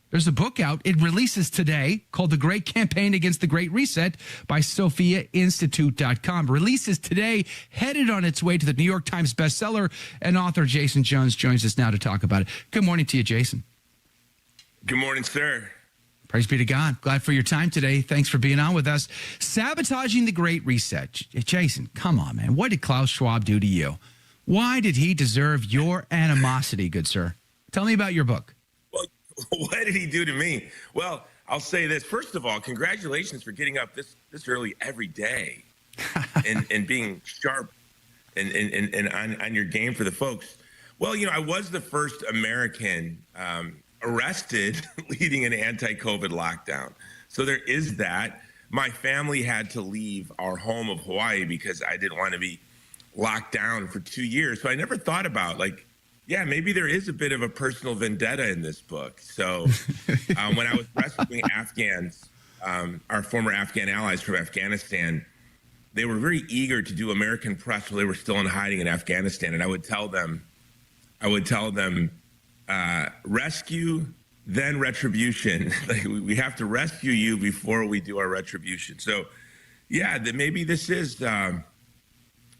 There's a book out. It releases today called The Great Campaign Against the Great Reset by SophiaInstitute.com. Releases today, headed on its way to the New York Times bestseller, and author Jason Jones joins us now to talk about it. Good morning to you, Jason. Good morning, sir. Praise be to God. Glad for your time today. Thanks for being on with us. Sabotaging the Great Reset. Jason, come on, man. What did Klaus Schwab do to you? Why did he deserve your animosity, good sir? Tell me about your book. Well, what did he do to me? Well, I'll say this. First of all, congratulations for getting up this early every day and being sharp and on your game for the folks. Well, I was the first American arrested leading an anti-COVID lockdown. So there is that. My family had to leave our home of Hawaii because I didn't want to be locked down for 2 years. So I never thought about maybe there is a bit of a personal vendetta in this book. So when I was rescuing Afghans, our former Afghan allies from Afghanistan, they were very eager to do American press while they were still in hiding in Afghanistan. And I would tell them, rescue, then retribution. We have to rescue you before we do our retribution. So yeah, maybe this is an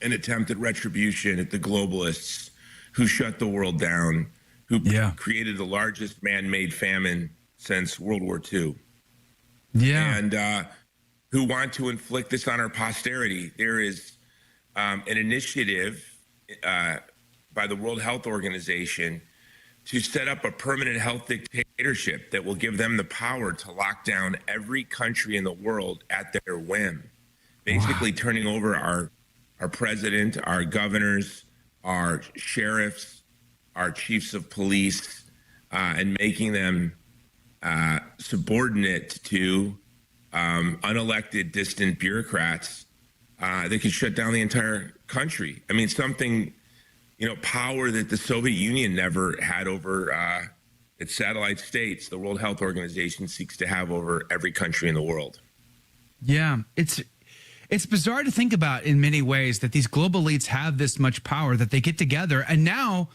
attempt at retribution at the globalists who shut the world down, who created the largest man-made famine since World War II. Yeah. And who want to inflict this on our posterity. There is an initiative by the World Health Organization to set up a permanent health dictatorship that will give them the power to lock down every country in the world at their whim, basically turning over our president, our governors, our sheriffs, our chiefs of police, and making them subordinate to unelected, distant bureaucrats that can shut down the entire country. I mean, something, power that the Soviet Union never had over its satellite states, the World Health Organization seeks to have over every country in the world. Yeah, it's bizarre to think about in many ways that these global elites have this much power that they get together. And now,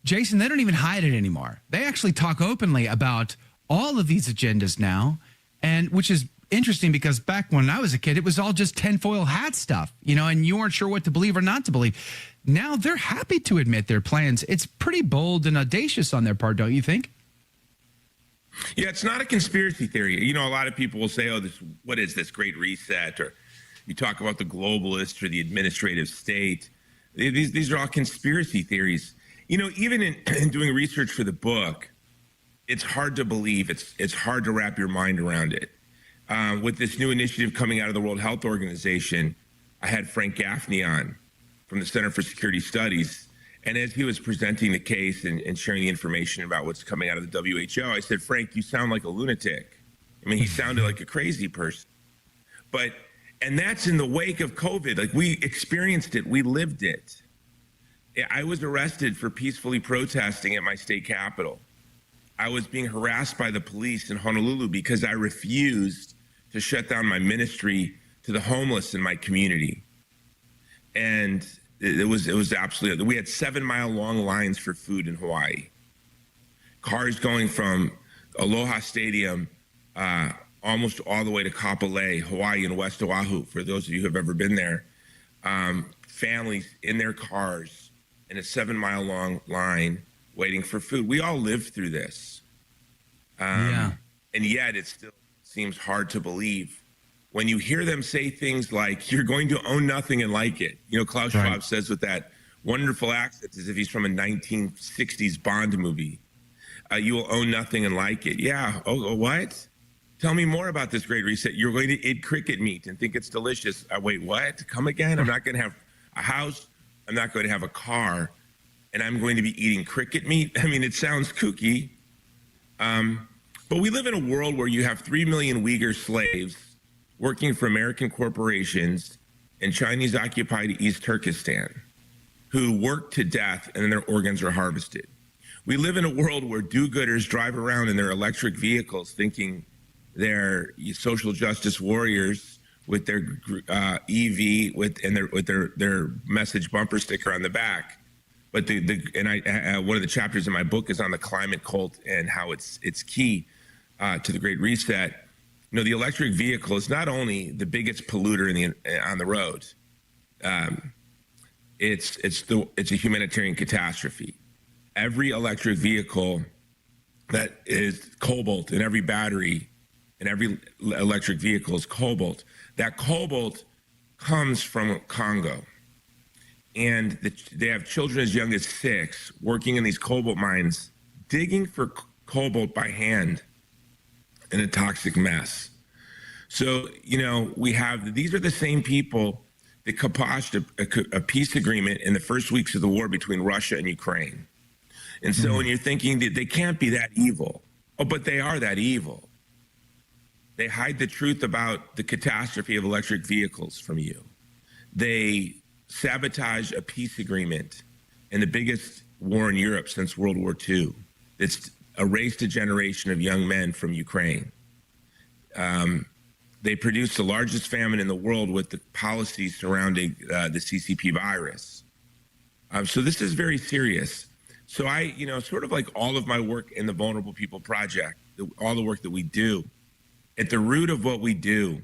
Jason, they don't even hide it anymore. They actually talk openly about all of these agendas now, and which is interesting because back when I was a kid, it was all just tinfoil hat stuff, and you weren't sure what to believe or not to believe. Now they're happy to admit their plans. It's pretty bold and audacious on their part, don't you think? Yeah, it's not a conspiracy theory. A lot of people will say, what is this Great Reset? Or you talk about the globalists or the administrative state. These are all conspiracy theories. Even in doing research for the book, it's hard to believe. It's hard to wrap your mind around it. With this new initiative coming out of the World Health Organization, I had Frank Gaffney on from the Center for Security Studies. And as he was presenting the case and sharing the information about what's coming out of the WHO, I said, Frank, you sound like a lunatic. I mean, he sounded like a crazy person. And that's in the wake of COVID. We experienced it. We lived it. I was arrested for peacefully protesting at my state capitol. I was being harassed by the police in Honolulu because I refused to shut down my ministry to the homeless in my community. And it was absolutely, we had 7-mile-long lines for food in Hawaii. Cars going from Aloha Stadium almost all the way to Kapolei, Hawaii and West Oahu, for those of you who have ever been there. Families in their cars in a 7-mile-long line waiting for food. We all lived through this. And yet it still seems hard to believe when you hear them say things like, you're going to own nothing and like it. Klaus Schwab says with that wonderful accent as if he's from a 1960s Bond movie. You will own nothing and like it. Yeah. Oh, what? Tell me more about this Great Reset. You're going to eat cricket meat and think it's delicious. Wait, what? Come again? I'm not going to have a house. I'm not going to have a car. And I'm going to be eating cricket meat? I mean, it sounds kooky. But we live in a world where you have 3 million Uyghur slaves working for American corporations in Chinese-occupied East Turkestan who work to death and then their organs are harvested. We live in a world where do-gooders drive around in their electric vehicles thinking they're social justice warriors with their EV with their message bumper sticker on the back. But one of the chapters in my book is on the climate cult and how it's key. to the Great Reset, the electric vehicle is not only the biggest polluter on the roads. It's a humanitarian catastrophe. Every electric vehicle that is cobalt in every battery, in every electric vehicle is cobalt. That cobalt comes from Congo. And they have children as young as 6 working in these cobalt mines, digging for cobalt by hand in a toxic mess. So, these are the same people that kiboshed a peace agreement in the first weeks of the war between Russia and Ukraine. And so when you're thinking that they can't be that evil, but they are that evil. They hide the truth about the catastrophe of electric vehicles from you. They sabotage a peace agreement in the biggest war in Europe since World War II. It's erased a generation of young men from Ukraine. They produced the largest famine in the world with the policies surrounding the CCP virus. So this is very serious. So I, sort of like all of my work in the Vulnerable People Project, all the work that we do, at the root of what we do,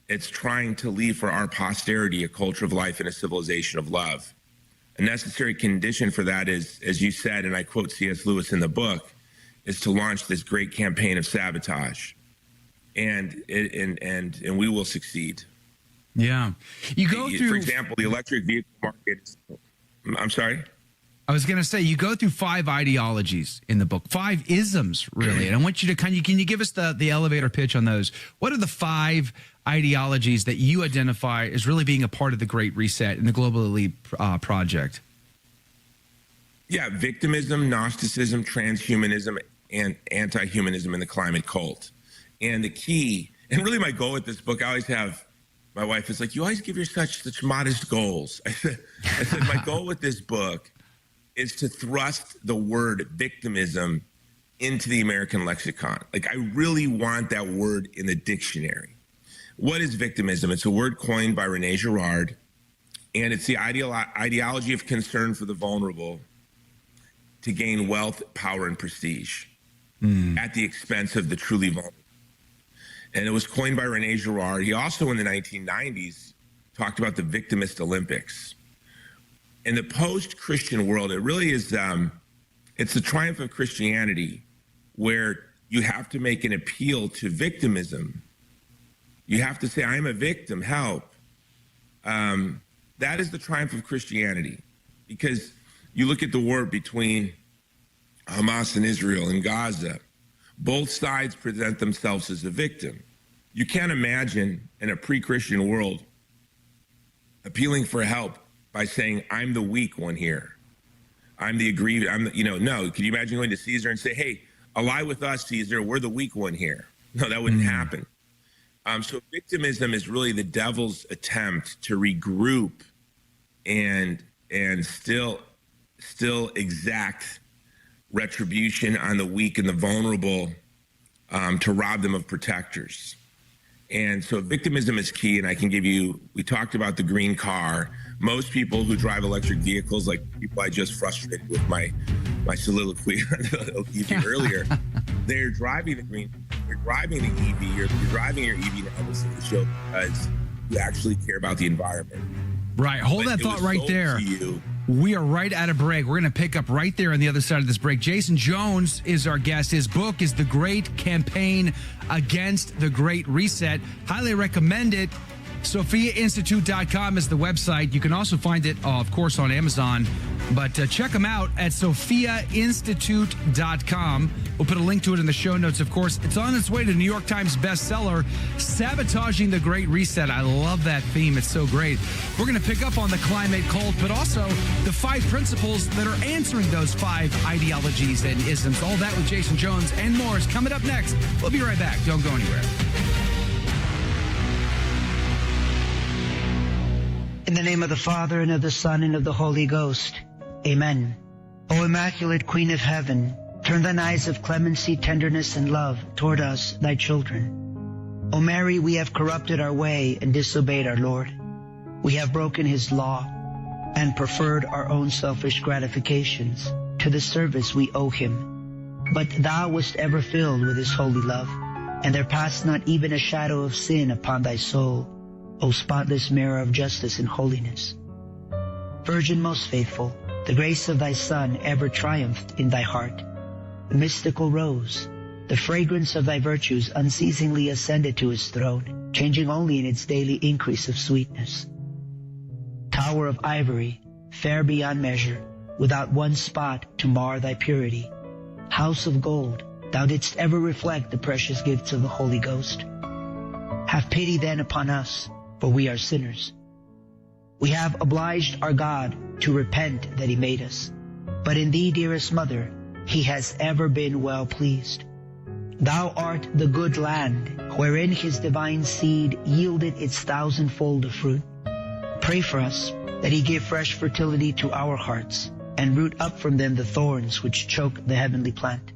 it's trying to leave for our posterity a culture of life and a civilization of love. A necessary condition for that is, as you said, and I quote C.S. Lewis in the book, is to launch this great campaign of sabotage. And we will succeed. Yeah. You go through, for example, the electric vehicle market. I'm sorry? I was going to say, you go through 5 ideologies in the book, 5 isms, really. And I want you to can you give us the elevator pitch on those? What are the 5 ideologies that you identify as really being a part of the Great Reset and the Global Elite Project? Yeah, victimism, Gnosticism, transhumanism, and anti-humanism in the climate cult. And the key, and really my goal with this book, I always have, my wife is like, you always give your such modest goals. I said, my goal with this book is to thrust the word victimism into the American lexicon. Like, I really want that word in the dictionary. What is victimism? It's a word coined by Rene Girard, and it's the ideology of concern for the vulnerable to gain wealth, power, and prestige at the expense of the truly vulnerable. And it was coined by Rene Girard. He also, in the 1990s, talked about the victimist Olympics. In the post-Christian world, it really is, it's the triumph of Christianity, where you have to make an appeal to victimism. You have to say, I am a victim, help. That is the triumph of Christianity, because you look at the war between Hamas and Israel in Gaza, both sides present themselves as a victim. You can't imagine in a pre-Christian world appealing for help by saying, I'm the weak one here. I'm the aggrieved, no. Can you imagine going to Caesar and say, hey, ally with us, Caesar, we're the weak one here? No, that wouldn't happen. So victimism is really the devil's attempt to regroup and still exact retribution on the weak and the vulnerable, to rob them of protectors. And so victimism is key, and I can give you, we talked about the green car. Most people who drive electric vehicles, like people I just frustrated with my soliloquy earlier, they're driving the green, you're driving the EV, you're driving your EV now to the show because you actually care about the environment. Right, hold that thought right there. We are right at a break. We're going to pick up right there on the other side of this break. Jason Jones is our guest. His book is The Great Campaign Against the Great Reset. Highly recommend it. SophiaInstitute.com is the website. You can also find it, of course, on Amazon. But check them out at SophiaInstitute.com. We'll put a link to it in the show notes, of course. It's on its way to New York Times bestseller, Sabotaging the Great Reset. I love that theme. It's so great. We're going to pick up on the climate cult, but also the 5 principles that are answering those 5 ideologies and isms. All that with Jason Jones and more is coming up next. We'll be right back. Don't go anywhere. In the name of the Father, and of the Son, and of the Holy Ghost. Amen. O Immaculate Queen of Heaven, turn thine eyes of clemency, tenderness, and love toward us, thy children. O Mary, we have corrupted our way and disobeyed our Lord. We have broken his law and preferred our own selfish gratifications to the service we owe him. But thou wast ever filled with his holy love, and there passed not even a shadow of sin upon thy soul, O spotless mirror of justice and holiness. Virgin most faithful, the grace of thy Son ever triumphed in thy heart. The mystical rose, the fragrance of thy virtues unceasingly ascended to his throne, changing only in its daily increase of sweetness. Tower of ivory, fair beyond measure, without one spot to mar thy purity. House of gold, thou didst ever reflect the precious gifts of the Holy Ghost. Have pity then upon us, for we are sinners. We have obliged our God to repent that he made us. But in thee, dearest Mother, he has ever been well pleased. Thou art the good land, wherein his divine seed yielded its thousandfold of fruit. Pray for us, that he give fresh fertility to our hearts, and root up from them the thorns which choke the heavenly plant.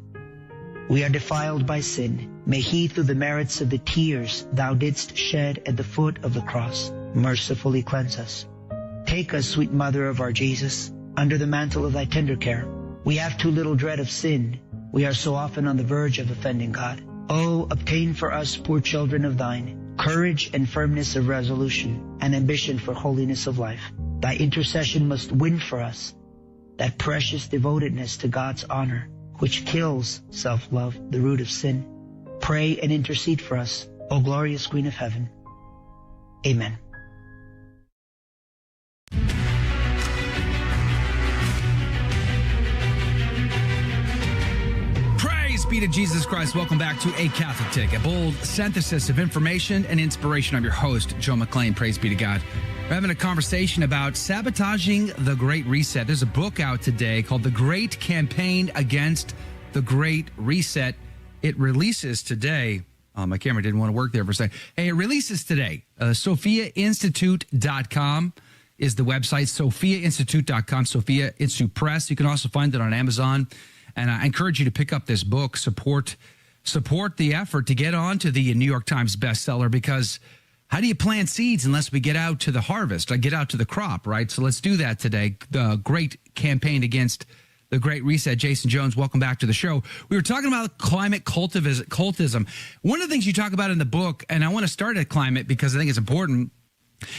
We are defiled by sin. May he, through the merits of the tears thou didst shed at the foot of the cross, mercifully cleanse us. Take us, sweet Mother of our Jesus, under the mantle of thy tender care. We have too little dread of sin. We are so often on the verge of offending God. Oh, obtain for us, poor children of thine, courage and firmness of resolution, and ambition for holiness of life. Thy intercession must win for us that precious devotedness to God's honor, which kills self-love, the root of sin. Pray and intercede for us, O glorious Queen of Heaven. Amen. Praise be to Jesus Christ. Welcome back to A Catholic Take, a bold synthesis of information and inspiration. I'm your host, Joe McClane. Praise be to God. We're having a conversation about sabotaging the Great Reset. There's a book out today called The Great Campaign Against the Great Reset. It releases today. My camera didn't want to work there for a second. Hey, it releases today. SophiaInstitute.com is the website. SophiaInstitute.com, Sophia Institute Press. You can also find it on Amazon. And I encourage you to pick up this book. Support the effort to get onto the New York Times bestseller, because how do you plant seeds unless we get out to the harvest, get out to the crop, right? So let's do that today. The Great Campaign Against the Great Reset. Jason Jones, welcome back to the show. We were talking about climate cultism. One of the things you talk about in the book, and I want to start at climate because I think it's important,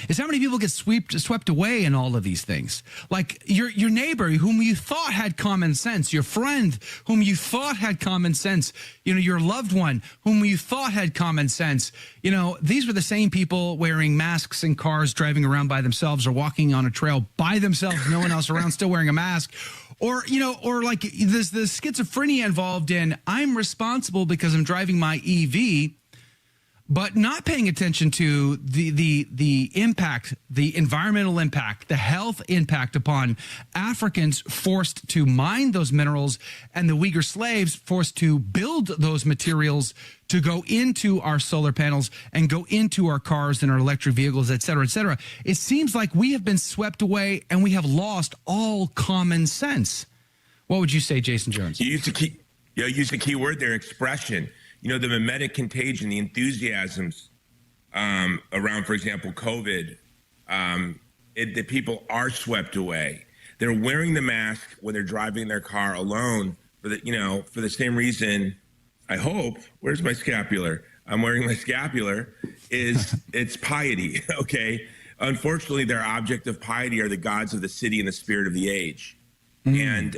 is how many people get swept away in all of these things. Like your neighbor whom you thought had common sense, your friend whom you thought had common sense, your loved one whom you thought had common sense. These were the same people wearing masks in cars, driving around by themselves or walking on a trail by themselves, no one else around, still wearing a mask. Or like there's the schizophrenia involved in, I'm responsible because I'm driving my EV, but not paying attention to the impact, the environmental impact, the health impact upon Africans forced to mine those minerals and the Uyghur slaves forced to build those materials to go into our solar panels and go into our cars and our electric vehicles, et cetera, et cetera. It seems like we have been swept away and we have lost all common sense. What would you say, Jason Jones? You used the key word there, expression. The mimetic contagion, the enthusiasms around, for example, COVID, the people are swept away. They're wearing the mask when they're driving their car alone for the same reason. I hope. Where's my scapular? I'm wearing my scapular. It's piety. Okay. Unfortunately, their object of piety are the gods of the city and the spirit of the age. And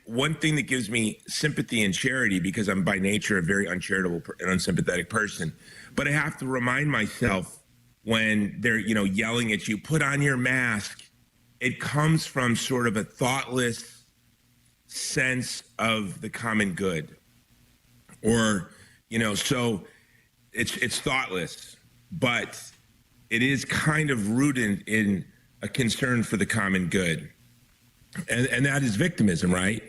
one thing that gives me sympathy and charity, because I'm by nature a very uncharitable and unsympathetic person, but I have to remind myself when they're, yelling at you, put on your mask. It comes from sort of a thoughtless sense of the common good, or, so it's thoughtless, but it is kind of rooted in a concern for the common good. And that is victimism, right?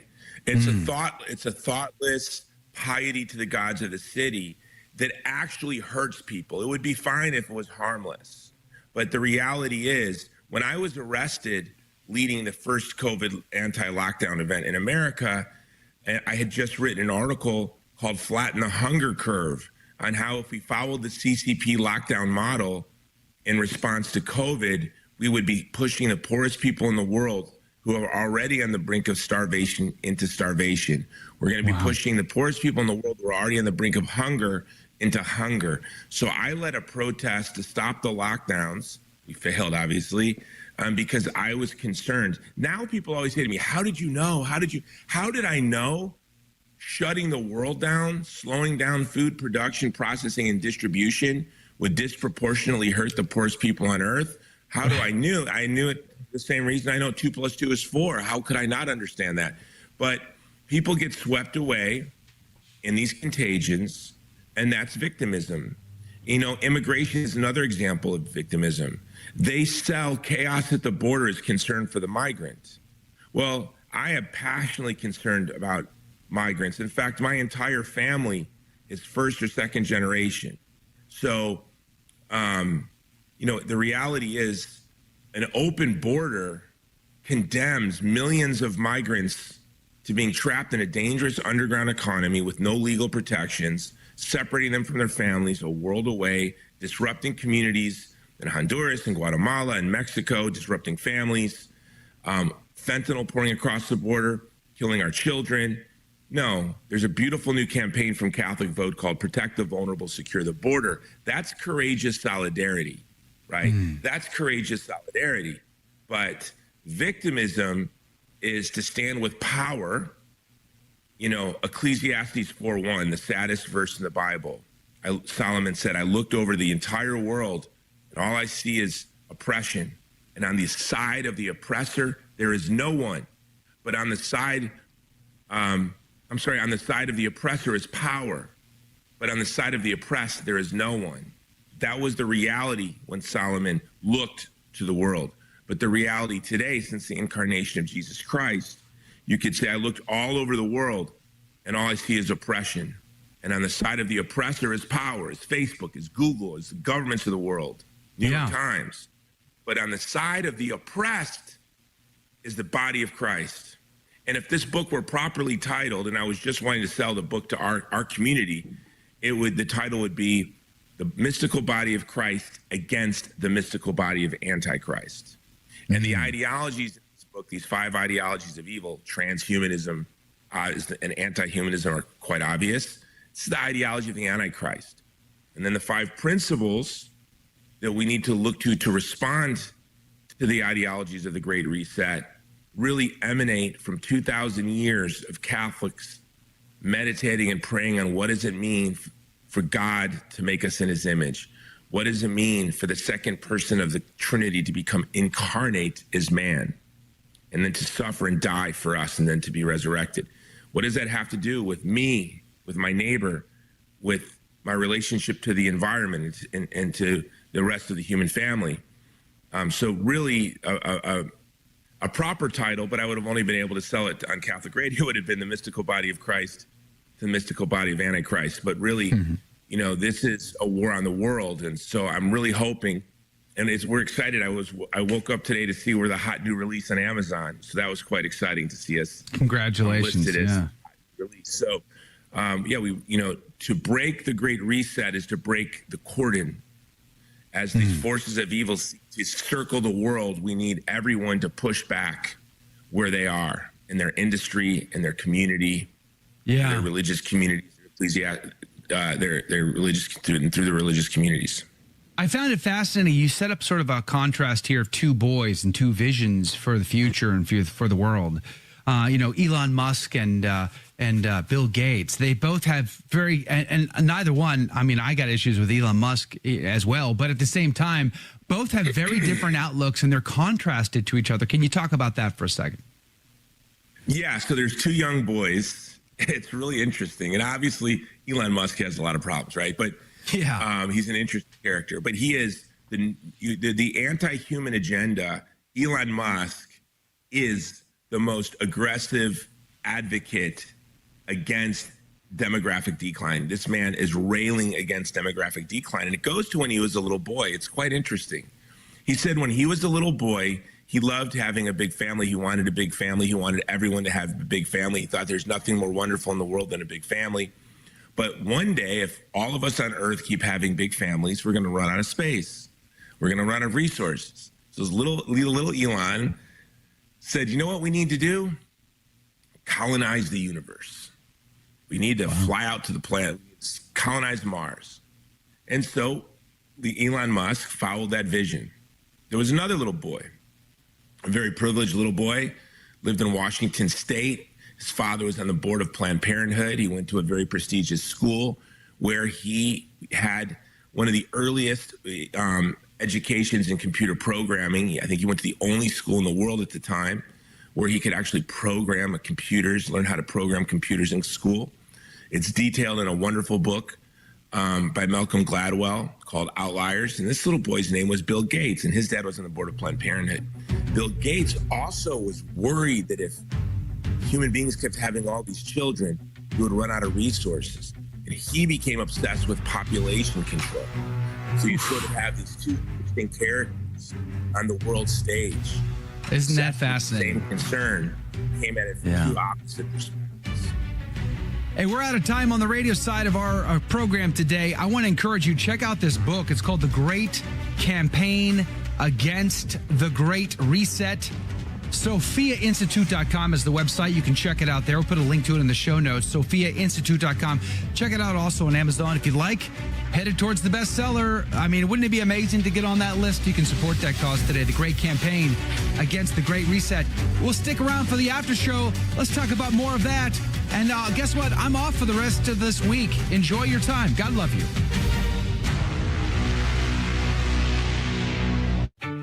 It's a thoughtless piety to the gods of the city that actually hurts people. It would be fine if it was harmless. But the reality is, when I was arrested leading the first COVID anti-lockdown event in America, I had just written an article called Flatten the Hunger Curve on how if we followed the CCP lockdown model in response to COVID, we would be pushing the poorest people in the world who are already on the brink of starvation into starvation. We're going to be pushing the poorest people in the world who are already on the brink of hunger into hunger. So I led a protest to stop the lockdowns. We failed, obviously, because I was concerned. Now people always say to me, how did you know? How did I know shutting the world down, slowing down food production, processing, and distribution would disproportionately hurt the poorest people on earth? How do I knew? I knew it the same reason I know 2 + 2 is 4. How could I not understand that? But people get swept away in these contagions, and that's victimism. You know, immigration is another example of victimism. They sell chaos at the border as concern for the migrant. Well, I am passionately concerned about migrants. In fact, my entire family is first or second generation. So, you know, the reality is an open border condemns millions of migrants to being trapped in a dangerous underground economy with no legal protections, separating them from their families a world away, disrupting communities in Honduras and Guatemala and Mexico, disrupting families, fentanyl pouring across the border, killing our children. No, there's a beautiful new campaign from Catholic Vote called Protect the Vulnerable, Secure the Border. That's courageous solidarity, right? That's courageous solidarity. But victimism is to stand with power. You know, Ecclesiastes 4:1, the saddest verse in the Bible. Solomon said, I looked over the entire world and all I see is oppression. And on the side of the oppressor, there is no one. But on the side, on the side of the oppressor is power. But on the side of the oppressed, there is no one. That was the reality when Solomon looked to the world. But the reality today, since the incarnation of Jesus Christ, you could say, I looked all over the world and all I see is oppression. And on the side of the oppressor is power, is Facebook, is Google, is the governments of the world, New York Times. But on the side of the oppressed is the body of Christ. And if this book were properly titled, and I was just wanting to sell the book to our community, the title would be The Mystical Body of Christ Against the Mystical Body of Antichrist. And the ideologies in this book, these 5 ideologies of evil, transhumanism and anti-humanism, are quite obvious. It's the ideology of the Antichrist. And then the 5 principles that we need to look to respond to the ideologies of the Great Reset really emanate from 2,000 years of Catholics meditating and praying on what does it mean for God to make us in his image? What does it mean for the second person of the Trinity to become incarnate as man and then to suffer and die for us and then to be resurrected? What does that have to do with me, with my neighbor, with my relationship to the environment and to the rest of the human family? So really a proper title, but I would have only been able to sell it on Catholic radio, would have been The Mystical Body of Christ, The Mystical Body of Antichrist. But really, you know, this is a war on the world. And so I'm really hoping, and we're excited. I woke up today to see we're the hot new release on Amazon. So that was quite exciting to see us. Congratulations. Listed as hot release. So to break the Great Reset is to break the cordon. As these forces of evil to circle the world, we need everyone to push back where they are in their industry, in their community, their religious communities, their religious through the religious communities. I found it fascinating. You set up sort of a contrast here of 2 boys and 2 visions for the future and for the world. Elon Musk and Bill Gates, they both have and neither one, I mean, I got issues with Elon Musk as well, but at the same time, both have very different outlooks and they're contrasted to each other. Can you talk about that for a second? Yeah, so there's 2 young boys. It's really interesting. And obviously, Elon Musk has a lot of problems, right? But he's an interesting character. But he is the anti-human agenda. Elon Musk is the most aggressive advocate against demographic decline. This man is railing against demographic decline. And it goes to when he was a little boy. It's quite interesting. He said when he was a little boy, he loved having a big family. He wanted a big family. He wanted everyone to have a big family. He thought there's nothing more wonderful in the world than a big family. But one day, if all of us on Earth keep having big families, we're going to run out of space. We're going to run out of resources. So little Elon said, you know what we need to do? Colonize the universe. We need to fly out to the planet, colonize Mars. And so the Elon Musk followed that vision. There was another little boy, a very privileged little boy, lived in Washington State. His father was on the board of Planned Parenthood. He went to a very prestigious school where he had one of the earliest educations in computer programming. I think he went to the only school in the world at the time where he could actually program computers, learn how to program computers in school. It's detailed in a wonderful book by Malcolm Gladwell called Outliers. And this little boy's name was Bill Gates, and his dad was on the board of Planned Parenthood. Bill Gates also was worried that if human beings kept having all these children, we would run out of resources. And he became obsessed with population control. So you sort of have these two interesting characters on the world stage. Isn't that fascinating? Same concern came at it from two opposite perspectives. Hey, we're out of time on the radio side of our program today. I want to encourage you, check out this book. It's called The Great Campaign Against the Great Reset. SophiaInstitute.com is the website. You can check it out there. We'll put a link to it in the show notes. SophiaInstitute.com. Check it out also on Amazon if you'd like. Headed towards the bestseller. I mean, wouldn't it be amazing to get on that list? You can support that cause today. The Great Campaign Against the Great Reset. We'll stick around for the after show. Let's talk about more of that. And guess what? I'm off for the rest of this week. Enjoy your time. God love you.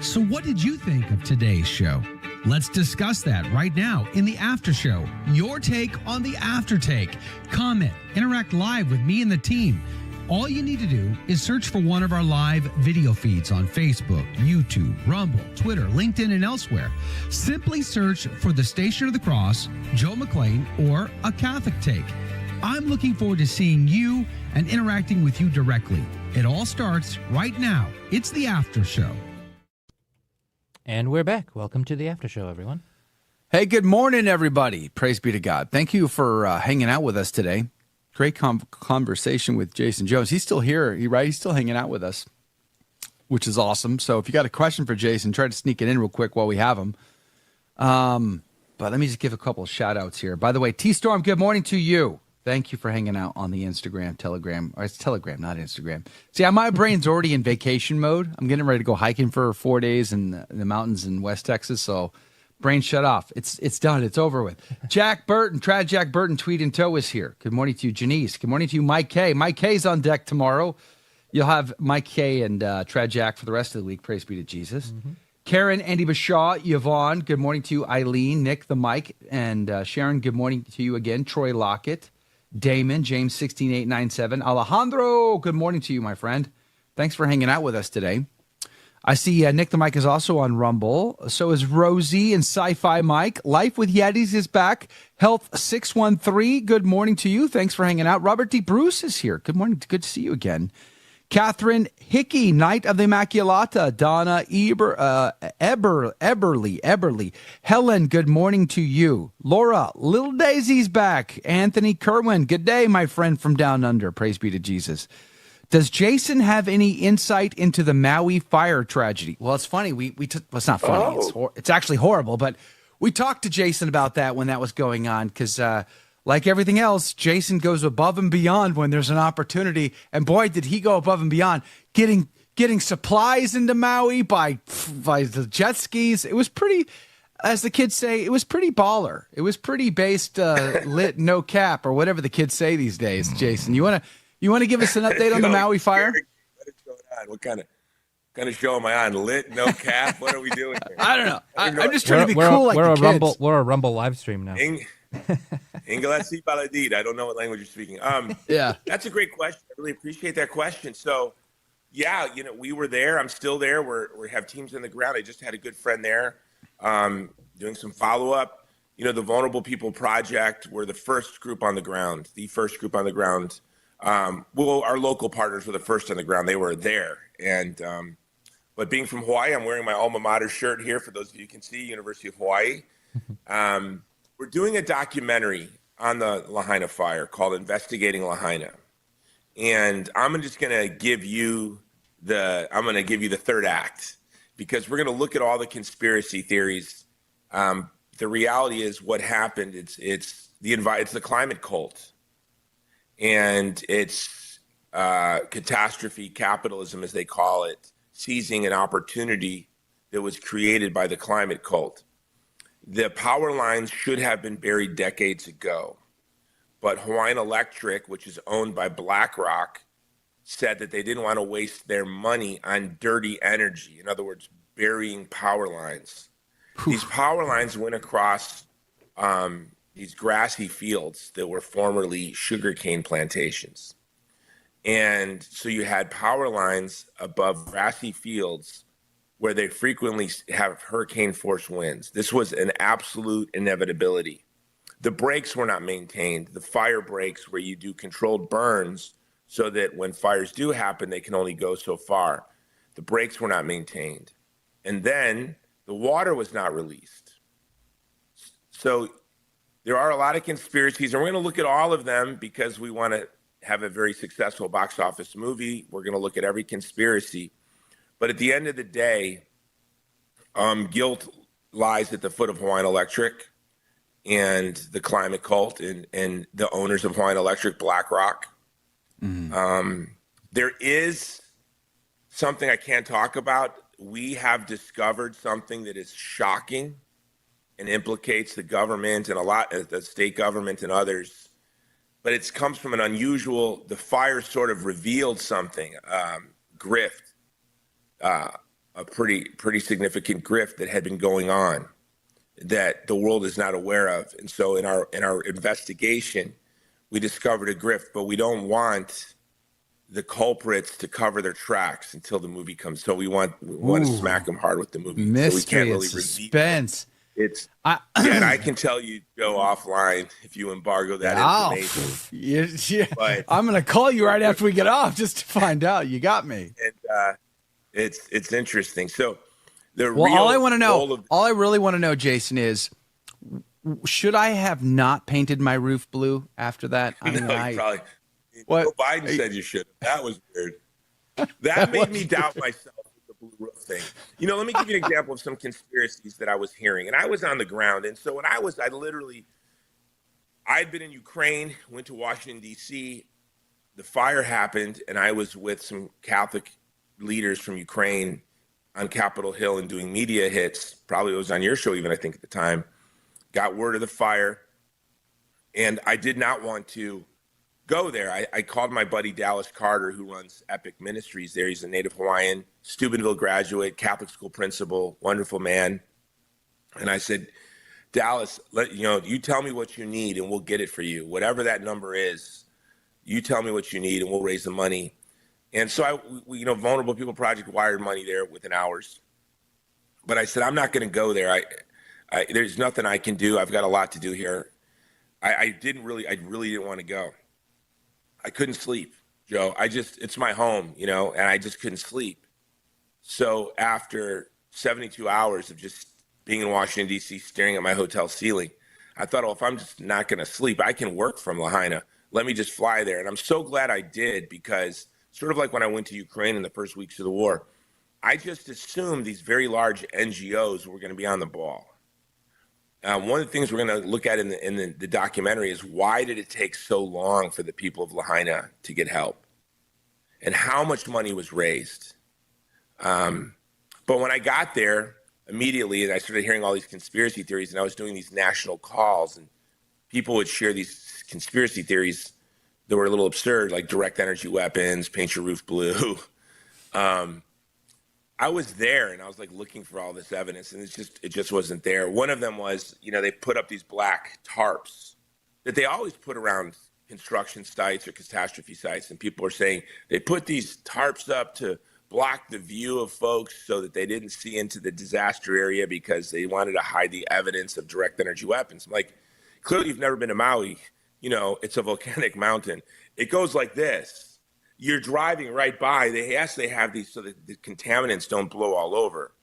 So what did you think of today's show? Let's discuss that right now in the after show. Your take on the after take. Comment, interact live with me and the team. All you need to do is search for one of our live video feeds on Facebook, YouTube, Rumble, Twitter, LinkedIn, and elsewhere. Simply search for the Station of the Cross, Joe McClane, or A Catholic Take. I'm looking forward to seeing you and interacting with you directly. It all starts right now. It's the after show. And we're back. Welcome to the after show, everyone. Hey, good morning, everybody. Praise be to God. Thank you for hanging out with us today. Great conversation with Jason Jones. He's still here, right? He's still hanging out with us, which is awesome. So if you got a question for Jason, try to sneak it in real quick while we have him. But let me just give a couple of shout outs here. By the way, T-Storm, good morning to you. Thank you for hanging out on the Instagram, Telegram. Or it's Telegram, not Instagram. See, my brain's already in vacation mode. I'm getting ready to go hiking for 4 days in the mountains in West Texas. So brain shut off. It's done. It's over with. Jack Burton, Trad Jack Burton, Tweet and Toe is here. Good morning to you, Janice. Good morning to you, Mike K. Mike K's on deck tomorrow. You'll have Mike K and Trad Jack for the rest of the week. Praise be to Jesus. Mm-hmm. Karen, Andy Bashaw, Yvonne, good morning to you. Eileen, Nick, the Mike, and Sharon, good morning to you again. Troy Lockett. Damon, James 16897. Alejandro, good morning to you, my friend. Thanks for hanging out with us today. I see Nick the Mike is also on Rumble. So is Rosie and Sci-Fi Mike. Life with Yetis is back. Health 613, good morning to you. Thanks for hanging out. Robert D. Bruce is here. Good morning. Good to see you again. Catherine Hickey, Knight of the Immaculata. Donna Eberly. Helen, good morning to you. Laura, Little Daisy's back. Anthony Kerwin, good day, my friend from down under. Praise be to Jesus. Does Jason have any insight into the Maui fire tragedy? Well, it's funny. Well, it's not funny. It's actually horrible, but we talked to Jason about that when that was going on because like everything else, Jason goes above and beyond when there's an opportunity. And boy, did he go above and beyond getting supplies into Maui by the jet skis. It was pretty, as the kids say, it was pretty baller. It was pretty based, lit, no cap, or whatever the kids say these days. Jason, you want to give us an update on the Maui fire? What is going on? What kind of show am I on? Lit, no cap? What are we doing here? I don't know. I'm just trying to be cool like the kids. We're a Rumble live stream now. Inglesi Baladid. I don't know what language you're speaking. Yeah. That's a great question. I really appreciate that question. So, yeah, we were there. I'm still there. We have teams on the ground. I just had a good friend there doing some follow-up. The Vulnerable People Project, we're the first group on the ground. Our local partners were the first on the ground. They were there. And but being from Hawaii, I'm wearing my alma mater shirt here. For those of you who can see, University of Hawaii. We're doing a documentary on the Lahaina fire called Investigating Lahaina. And I'm just going to give you the third act because we're going to look at all the conspiracy theories The reality is what happened. It's the climate cult, and it's catastrophe capitalism, as they call it, seizing an opportunity that was created by the climate cult. The power lines should have been buried decades ago, but Hawaiian Electric, which is owned by BlackRock, said that they didn't want to waste their money on dirty energy. In other words, burying power lines. These power lines went across these grassy fields that were formerly sugarcane plantations. And so you had power lines above grassy fields where they frequently have hurricane force winds. This was an absolute inevitability. The breaks were not maintained. The fire breaks, where you do controlled burns so that when fires do happen, they can only go so far. The breaks were not maintained. And then the water was not released. So there are a lot of conspiracies, and we're going to look at all of them because we want to have a very successful box office movie. We're going to look at every conspiracy. But at the end of the day, guilt lies at the foot of Hawaiian Electric and the climate cult and the owners of Hawaiian Electric, BlackRock. Mm-hmm. There is something I can't talk about. We have discovered something that is shocking and implicates the government and the state government and others. But it comes from the fire sort of revealed something, grift, a pretty significant grift that had been going on that the world is not aware of. And so in our investigation, we discovered a grift, but we don't want the culprits to cover their tracks until the movie comes. So we want to smack them hard with the movie. Mystery, so we can't really suspense. And I can tell you, Joe, offline if you embargo that information. But I'm going to call you right after we get off just to find out. You got me. And it's interesting. So all I really want to know, Jason, is should I have not painted my roof blue after that? Probably. What? Joe Biden said you should. That was weird. That made me doubt myself with the blue roof thing. Let me give you an example of some conspiracies that I was hearing. And I was on the ground. And so I'd been in Ukraine, went to Washington, D.C. The fire happened, and I was with some Catholic leaders from Ukraine on Capitol Hill and doing media hits. Probably it was on your show even, I think, at the time. Got word of the fire. And I did not want to go there. I called my buddy Dallas Carter, who runs Epic Ministries there. He's a native Hawaiian, Steubenville graduate, Catholic school principal, wonderful man. And I said, Dallas, you tell me what you need and we'll get it for you. Whatever that number is, you tell me what you need and we'll raise the money. And so Vulnerable People Project wired money there within hours. But I said, I'm not going to go there. There's nothing I can do. I've got a lot to do here. I really didn't want to go. I couldn't sleep, Joe. It's my home, and I just couldn't sleep. So after 72 hours of just being in Washington, D.C., staring at my hotel ceiling, I thought, if I'm just not going to sleep, I can work from Lahaina. Let me just fly there. And I'm so glad I did, because sort of like when I went to Ukraine in the first weeks of the war, I just assumed these very large NGOs were going to be on the ball. One of the things we're going to look at in the documentary is why did it take so long for the people of Lahaina to get help, and how much money was raised. But when I got there immediately, and I started hearing all these conspiracy theories, and I was doing these national calls, and people would share these conspiracy theories that were a little absurd, like direct energy weapons, paint your roof blue. I was there and I was looking for all this evidence, and it just wasn't there. One of them was, they put up these black tarps that they always put around construction sites or catastrophe sites. And people are saying they put these tarps up to block the view of folks so that they didn't see into the disaster area because they wanted to hide the evidence of direct energy weapons. I'm like, clearly you've never been to Maui. It's a volcanic mountain. It goes like this. You're driving right by. They have these so that the contaminants don't blow all over.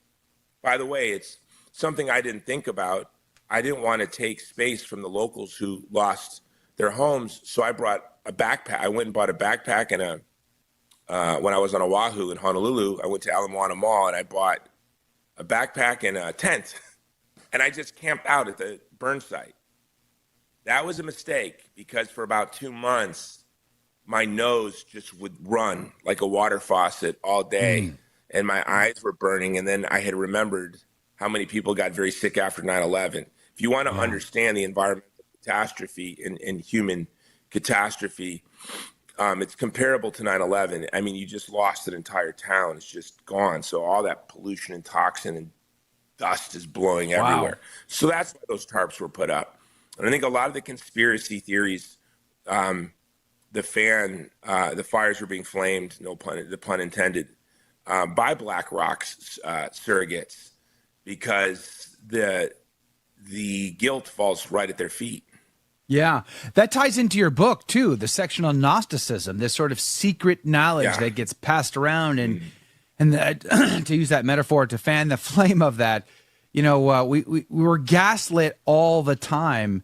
By the way, it's something I didn't think about. I didn't want to take space from the locals who lost their homes, so I brought a backpack. I went and bought a backpack and when I was on Oahu in Honolulu, I went to Ala Moana Mall and I bought a backpack and a tent. and I just camped out at the burn site. That was a mistake because for about 2 months, my nose just would run like a water faucet all day, and my eyes were burning. And then I had remembered how many people got very sick after 9/11. If you want to understand the environmental catastrophe and human catastrophe, it's comparable to 9/11. I mean, you just lost an entire town. It's just gone. So all that pollution and toxin and dust is blowing everywhere. So that's why those tarps were put up. And I think a lot of the conspiracy theories, the fires were being flamed, the pun intended, by BlackRock's surrogates, because the guilt falls right at their feet. Yeah, that ties into your book too, the section on Gnosticism, this sort of secret knowledge that gets passed around, and that, to use that metaphor, to fan the flame of that. You know, we were gaslit all the time,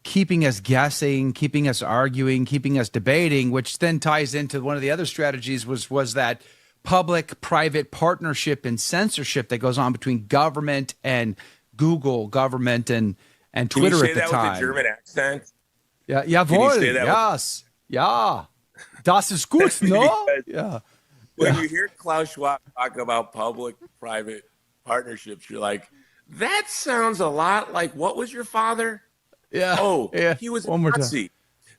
keeping us guessing, keeping us arguing, keeping us debating, which then ties into one of the other strategies was that public-private partnership and censorship that goes on between government and Google, government and Twitter at the time. Can you say that with a German accent? Yeah, jawohl, yes, ja. Das ist gut, no? Yeah. When you hear Klaus Schwab talk about public-private partnerships, you're like, that sounds a lot like, what was your father? Yeah. Oh, yeah. He was One a more Nazi. time.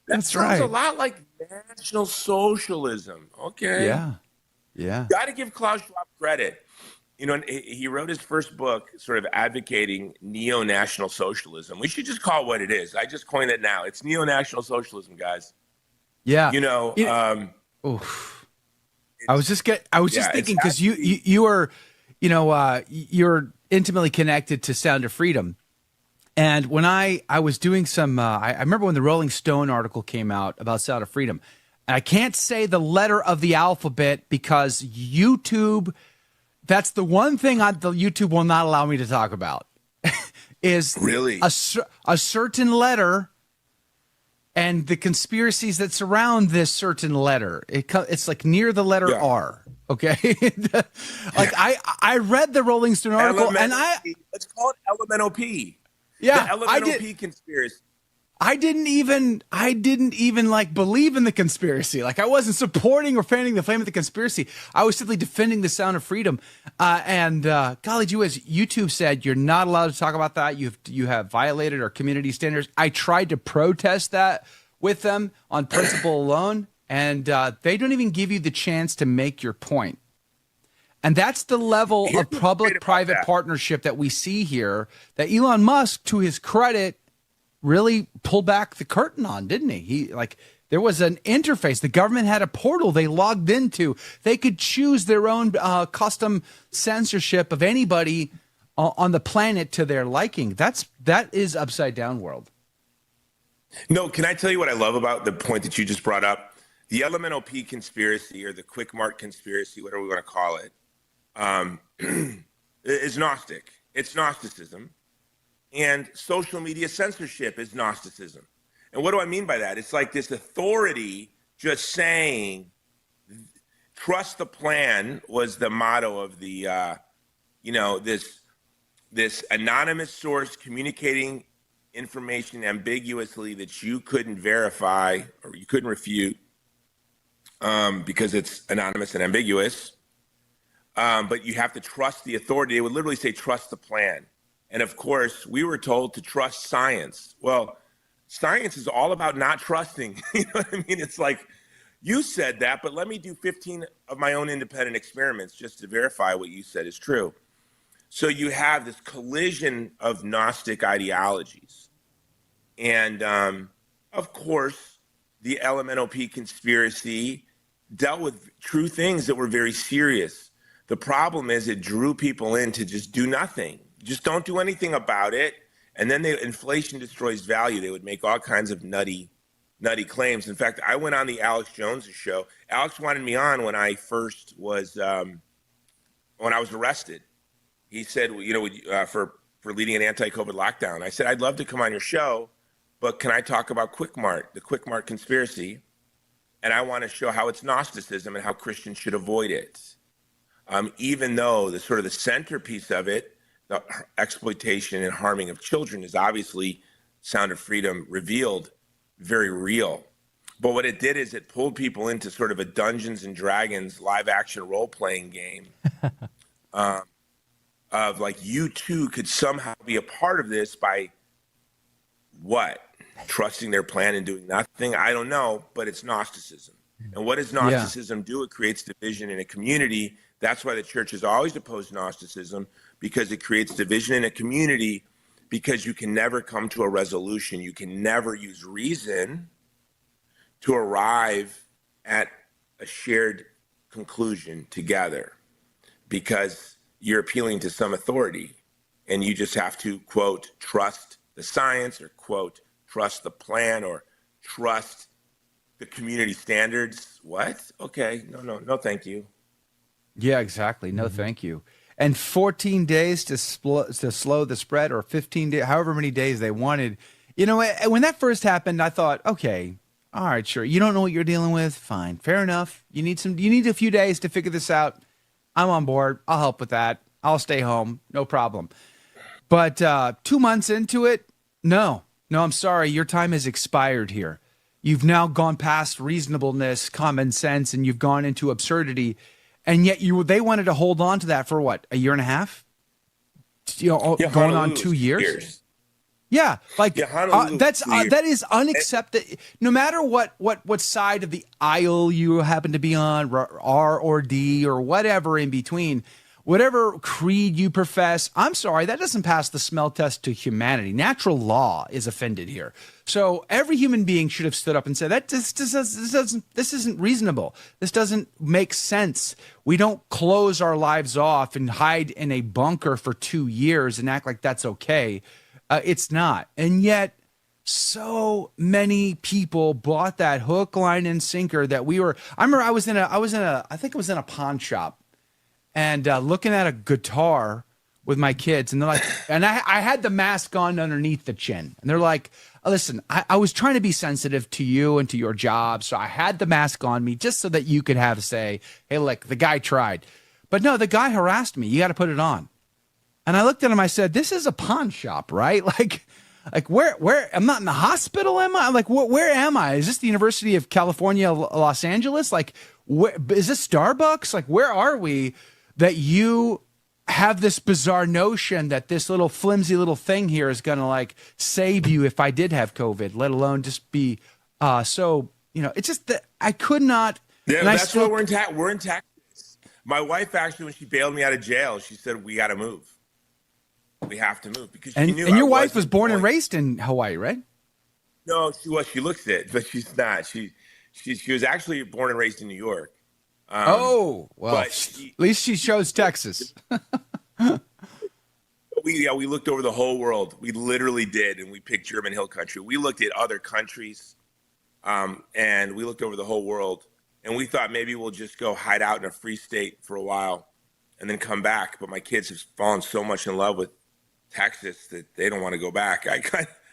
That sounds a lot like National Socialism. Okay. Yeah. Yeah. Got to give Klaus Schwab credit. You know, he wrote his first book sort of advocating neo-national socialism. We should just call it what it is. I just coined it now. It's neo-national socialism, guys. Yeah. You know, I was just thinking, because you are, you know, you're intimately connected to Sound of Freedom. And when I was doing some, I remember when the Rolling Stone article came out about Sound of Freedom. And I can't say the letter of the alphabet because YouTube, that's the one thing the YouTube will not allow me to talk about, is really a certain letter and the conspiracies that surround this certain letter. It's like near the letter R. Okay. Like I read the Rolling Stone article and let's call it LMNOP. Yeah. The LMNOP conspiracy. I didn't even like believe in the conspiracy. Like I wasn't supporting or fanning the flame of the conspiracy. I was simply defending the Sound of Freedom. And golly gee whiz, YouTube said you're not allowed to talk about that. You have violated our community standards. I tried to protest that with them on principle alone, and they don't even give you the chance to make your point. And that's the level of public-private partnership that we see here that Elon Musk, to his credit, really pulled back the curtain on, didn't he? There was an interface. The government had a portal they logged into. They could choose their own custom censorship of anybody on the planet to their liking. That is upside down world. No, can I tell you what I love about the point that you just brought up? The LMNOP conspiracy, or the Quick Mart conspiracy, whatever we want to call it, is Gnostic. It's Gnosticism. And social media censorship is Gnosticism. And what do I mean by that? It's like this authority just saying, trust the plan was the motto of the, this anonymous source communicating information ambiguously that you couldn't verify or you couldn't refute because it's anonymous and ambiguous. But you have to trust the authority. They would literally say, trust the plan. And of course, we were told to trust science. Well, science is all about not trusting. You know what I mean? It's like, you said that, but let me do 15 of my own independent experiments just to verify what you said is true. So you have this collision of Gnostic ideologies. And of course, the LMNOP conspiracy dealt with true things that were very serious. The problem is it drew people in to just do nothing. Just don't do anything about it. And then inflation destroys value. They would make all kinds of nutty claims. In fact, I went on the Alex Jones show. Alex wanted me on when I first was, when I was arrested. He said, for leading an anti-COVID lockdown. I said, I'd love to come on your show, but can I talk about Quick Mart, the Quick Mart conspiracy? And I want to show how it's Gnosticism and how Christians should avoid it. Even though the centerpiece of it, the exploitation and harming of children is obviously, Sound of Freedom revealed, very real. But what it did is it pulled people into sort of a Dungeons and Dragons live action role playing game of like, you too could somehow be a part of this by what? Trusting their plan and doing nothing? I don't know, but it's Gnosticism. And what does Gnosticism do? It creates division in a community. That's why the church has always opposed Gnosticism, because it creates division in a community, because you can never come to a resolution. You can never use reason to arrive at a shared conclusion together, because you're appealing to some authority, and you just have to, quote, trust the science, or, quote, trust the plan, or trust the community standards. What? Okay. No, thank you. Yeah, exactly. No, thank you. And 14 days to slow the spread, or 15 days, however many days they wanted. You know, when that first happened, I thought, okay, all right, sure. You don't know what you're dealing with. Fine. Fair enough. You need a few days to figure this out. I'm on board. I'll help with that. I'll stay home. No problem. But 2 months into it, no, I'm sorry. Your time has expired here. You've now gone past reasonableness, common sense, and you've gone into absurdity. And yet they wanted to hold on to that for what, a year and a half? Going on 2 years? Yeah, like that is unacceptable. No matter what side of the aisle you happen to be on, R or D or whatever in between, whatever creed you profess, I'm sorry, that doesn't pass the smell test to humanity. Natural law is offended here. So every human being should have stood up and said, this isn't reasonable. This doesn't make sense. We don't close our lives off and hide in a bunker for 2 years and act like that's okay. It's not. And yet so many people bought that hook, line, and sinker that I remember I was in a pawn shop, and looking at a guitar with my kids, and they're like, and I had the mask on underneath the chin, and they're like, listen, I was trying to be sensitive to you and to your job, so I had the mask on me just so that you could have say, hey, look, the guy tried. But no, the guy harassed me. You got to put it on. And I looked at him, I said, this is a pawn shop, right? Like where, I'm not in the hospital, am I? I'm like, where am I? Is this the University of California, Los Angeles? Like, is this Starbucks? Like, where are we that you have this bizarre notion that this little flimsy little thing here is going to like save you if I did have COVID, let alone just be it's just that I could not. Yeah, that's why we're in Texas. My wife actually, when she bailed me out of jail, she said, we got to move. We have to move, because she knew. And your wife was born and raised in Hawaii, right? No, she was. She looks it, but she's not. She was actually born and raised in New York. Well, at least she chose Texas. We looked over the whole world. We literally did, and we picked German Hill Country. We looked at other countries, and we looked over the whole world, and we thought maybe we'll just go hide out in a free state for a while, and then come back. But my kids have fallen so much in love with Texas that they don't want to go back.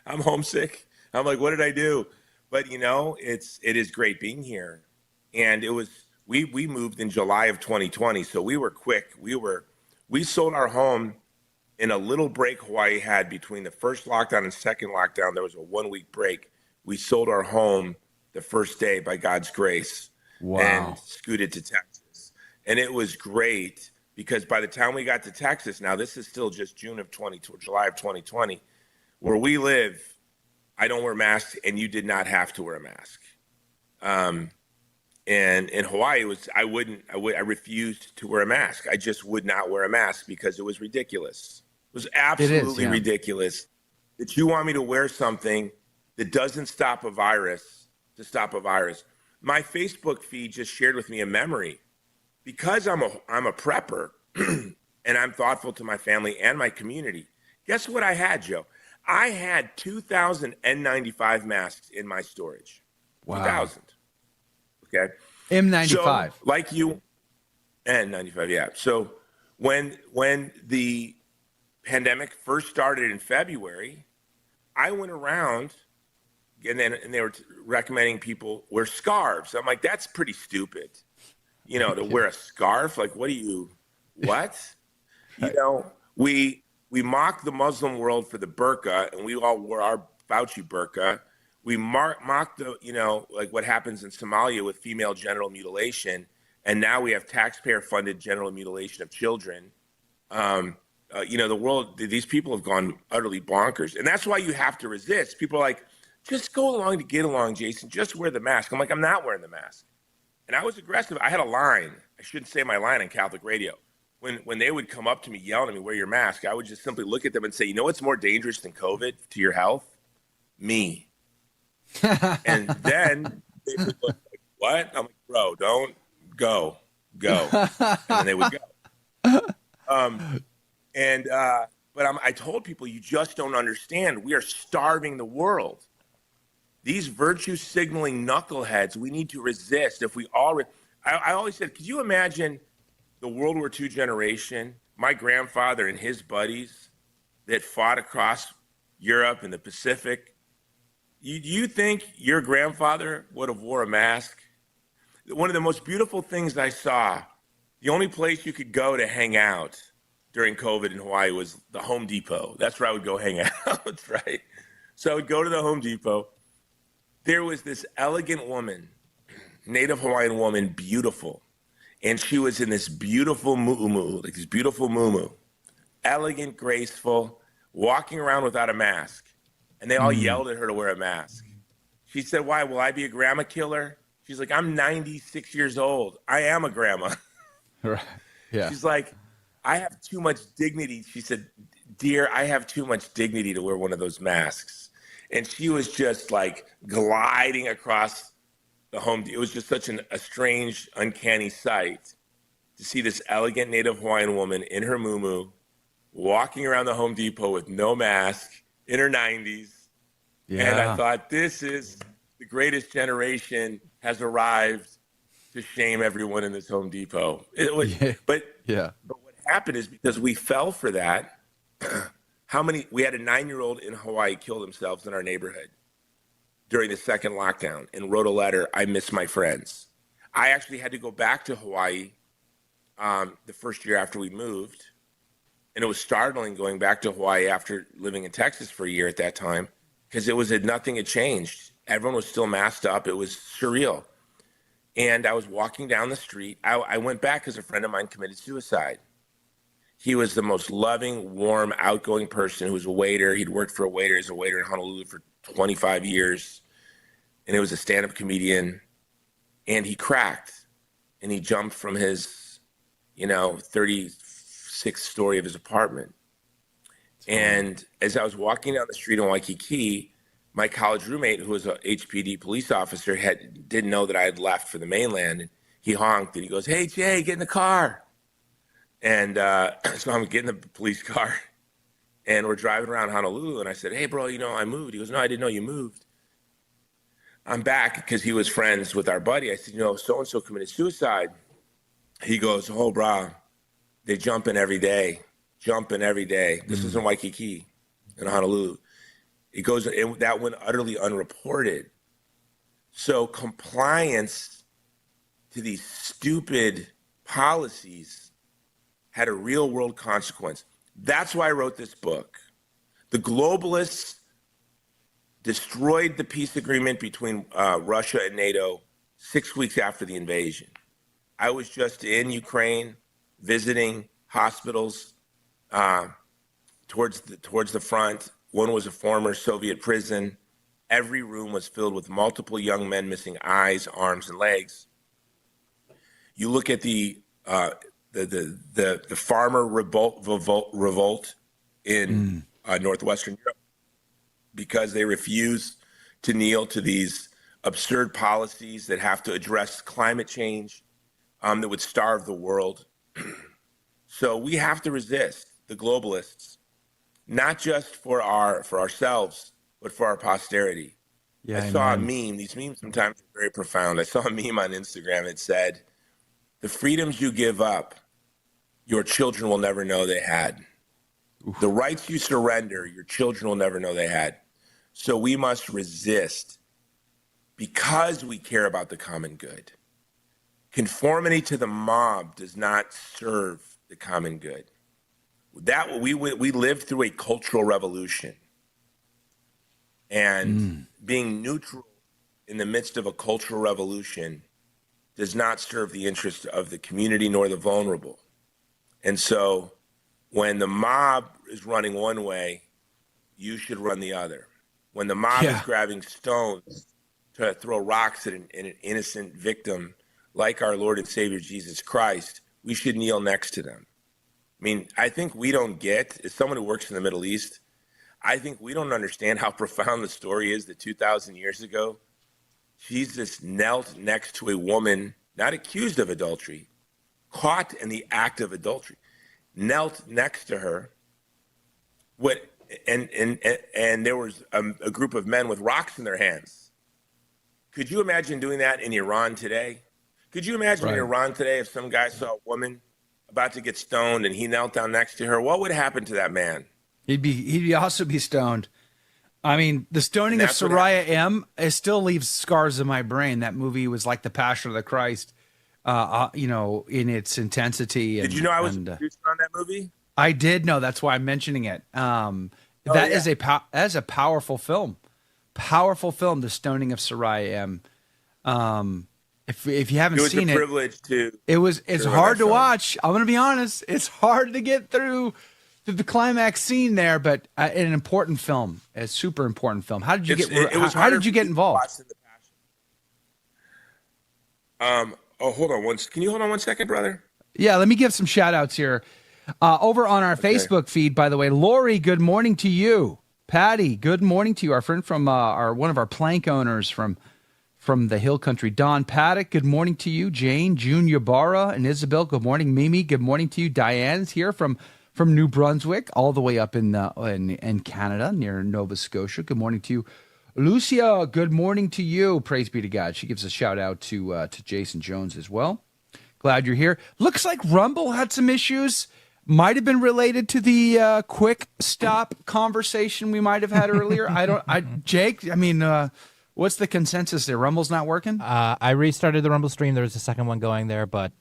I'm homesick. I'm like, what did I do? But it is great being here. And we moved in July of 2020, so we were quick. We sold our home in a little break Hawaii had between the first lockdown and second lockdown. There was a 1 week break. We sold our home the first day by God's grace. Wow. And scooted to Texas. And it was great, because by the time we got to Texas, now this is still just July of 2020, where we live, I don't wear masks, and you did not have to wear a mask. And in Hawaii, I refused to wear a mask. I just would not wear a mask because it was ridiculous. It was absolutely ridiculous that you want me to wear something that doesn't stop a virus to stop a virus. My Facebook feed just shared with me a memory. Because I'm a prepper and I'm thoughtful to my family and my community. Guess what I had, Joe? I had 2,000 N95 masks in my storage. Wow. 2,000. Okay. M95. So, like you, N95, yeah. So when the pandemic first started in February, I went around and they were recommending people wear scarves. I'm like, that's pretty stupid. To wear a scarf, like, what? We We mock the Muslim world for the burqa, and we all wore our Fauci burqa. We mock the, like what happens in Somalia with female genital mutilation, and now we have taxpayer-funded genital mutilation of children. The world, these people have gone utterly bonkers, and that's why you have to resist. People are like, just go along to get along, Jason. Just wear the mask. I'm like, I'm not wearing the mask. And I was aggressive. I had a line. I shouldn't say my line on Catholic radio. When they would come up to me yelling at me, wear your mask, I would just simply look at them and say, you know what's more dangerous than COVID to your health? Me. And then they would look like, what? I'm like, bro, don't go. And then they would go. But I told people, you just don't understand. We are starving the world. These virtue signaling knuckleheads, we need to resist. If we all, I always said, could you imagine the World War II generation, my grandfather and his buddies that fought across Europe and the Pacific? You think your grandfather would have wore a mask? One of the most beautiful things I saw, the only place you could go to hang out during COVID in Hawaii was the Home Depot. That's where I would go hang out, right? So I would go to the Home Depot. There was this elegant woman, Native Hawaiian woman, beautiful. And she was in this beautiful muumuu, like this beautiful muumuu, elegant, graceful, walking around without a mask. And they all yelled at her to wear a mask. She said, why, will I be a grandma killer? She's like, I'm 96 years old. I am a grandma. Right. Yeah. She's like, I have too much dignity. She said, dear, I have too much dignity to wear one of those masks. And she was just like gliding across the home. It was just such a strange, uncanny sight to see this elegant Native Hawaiian woman in her muumuu walking around the Home Depot with no mask in her 90s. Yeah. And I thought, this is the greatest generation has arrived to shame everyone in this Home Depot. It was, but what happened is, because we fell for that, we had a 9-year-old in Hawaii kill themselves in our neighborhood during the second lockdown and wrote a letter, I miss my friends. I actually had to go back to Hawaii the first year after we moved. And it was startling going back to Hawaii after living in Texas for a year at that time, because nothing had changed. Everyone was still masked up. It was surreal. And I was walking down the street. I went back because a friend of mine committed suicide. He was the most loving, warm, outgoing person who was a waiter. He'd worked for a waiter as a waiter in Honolulu for 25 years. And he was a stand-up comedian. And he cracked. And he jumped from his, 36th story of his apartment. And as I was walking down the street in Waikiki, my college roommate, who was a HPD police officer, didn't know that I had left for the mainland. And he honked and he goes, hey, Jay, get in the car. And so I'm getting the police car and we're driving around Honolulu. And I said, hey, bro, I moved. He goes, no, I didn't know you moved. I'm back because he was friends with our buddy. I said, so-and-so committed suicide. He goes, oh, bro, they jumping every day. This is in Waikiki, in Honolulu. It goes, and that went utterly unreported. So compliance to these stupid policies had a real world consequence. That's why I wrote this book. The globalists destroyed the peace agreement between Russia and NATO 6 weeks after the invasion. I was just in Ukraine visiting hospitals towards the front. One was a former Soviet prison. Every room was filled with multiple young men missing eyes, arms, and legs. You look at the farmer revolt in northwestern Europe, because they refuse to kneel to these absurd policies that have to address climate change, that would starve the world. So we have to resist the globalists, not just for ourselves, but for our posterity. Yeah, I saw a meme. These memes sometimes are very profound. I saw a meme on Instagram. It said, the freedoms you give up, your children will never know they had. Oof. The rights you surrender, your children will never know they had. So we must resist because we care about the common good. Conformity to the mob does not serve the common good. That we lived through a cultural revolution, and being neutral in the midst of a cultural revolution does not serve the interest of the community nor the vulnerable. And so when the mob is running one way, you should run the other. When the mob is grabbing stones to throw rocks at an innocent victim like our Lord and Savior Jesus Christ, we should kneel next to them. I mean, I think we don't get, as someone who works in the Middle East, I think we don't understand how profound the story is that 2,000 years ago, Jesus knelt next to a woman, not accused of adultery, caught in the act of adultery, knelt next to her. And there was a group of men with rocks in their hands. Could you imagine doing that in Iran today? Could you imagine in Iran today if some guy saw a woman about to get stoned and he knelt down next to her? What would happen to that man? He'd also be stoned. I mean, the stoning of Soraya M. It still leaves scars in my brain. That movie was like the Passion of the Christ, in its intensity. Did you know I was a producer on that movie? I did know. That's why I'm mentioning it. That is a powerful film. Powerful film, The Stoning of Soraya M. If you haven't seen it, it's hard to watch. I'm going to be honest. It's hard to get through the climax scene there, but an important film, a super important film. How did you how did you get involved? Hold on can you hold on 1 second, brother? Yeah, let me give some shout outs here. Over on our Facebook feed, by the way, Lori, good morning to you. Patty, good morning to you. Our friend from one of our plank owners from the Hill Country, Don Paddock, good morning to you. Jane, June Ybarra, and Isabel, good morning. Mimi, good morning to you. Diane's here from New Brunswick, all the way up in Canada, near Nova Scotia. Good morning to you. Lucia, good morning to you. Praise be to God. She gives a shout out to Jason Jones as well. Glad you're here. Looks like Rumble had some issues. Might have been related to the quick stop conversation we might have had earlier. Jake, what's the consensus there? Rumble's not working? I restarted the Rumble stream. There was a second one going there, but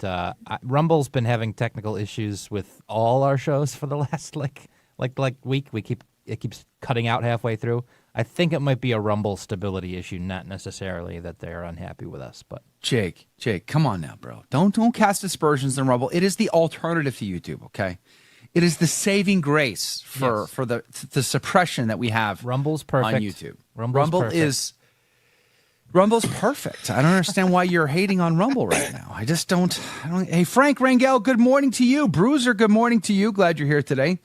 Rumble's been having technical issues with all our shows for the last like week. It keeps cutting out halfway through. I think it might be a Rumble stability issue, not necessarily that they're unhappy with us. But Jake, come on now, bro. Don't cast aspersions on Rumble. It is the alternative to YouTube, okay? It is the saving grace for the suppression that we have. Rumble's perfect on YouTube. Rumble's perfect. I don't understand why you're hating on Rumble right now. I don't. Hey, Frank Rangel, good morning to you. Bruiser, good morning to you. Glad you're here today.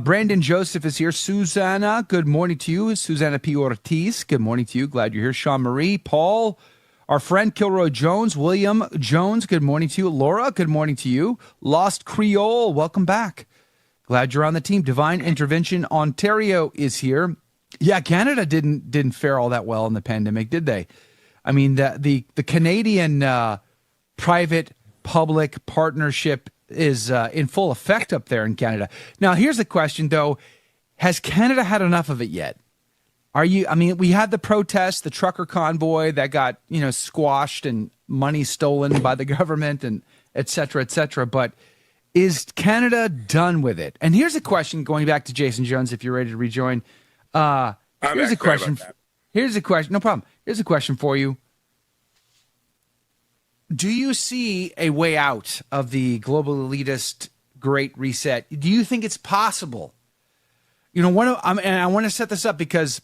Brandon Joseph is here. Susanna, good morning to you. Susanna P. Ortiz, good morning to you. Glad you're here. Sean Marie, Paul, our friend Kilroy Jones, William Jones, good morning to you. Laura, good morning to you. Lost Creole, welcome back. Glad you're on the team. Divine Intervention Ontario is here. Yeah, Canada didn't fare all that well in the pandemic, did they? I mean, the Canadian private-public partnership is in full effect up there in Canada. Now, here's the question, though. Has Canada had enough of it yet? We had the protest, the trucker convoy that got, squashed and money stolen by the government and et cetera, but is Canada done with it? And here's a question, going back to Jason Jones, if you're ready to rejoin. Here's a question. No problem. Here's a question for you. Do you see a way out of the global elitist Great Reset? Do you think it's possible? And I want to set this up because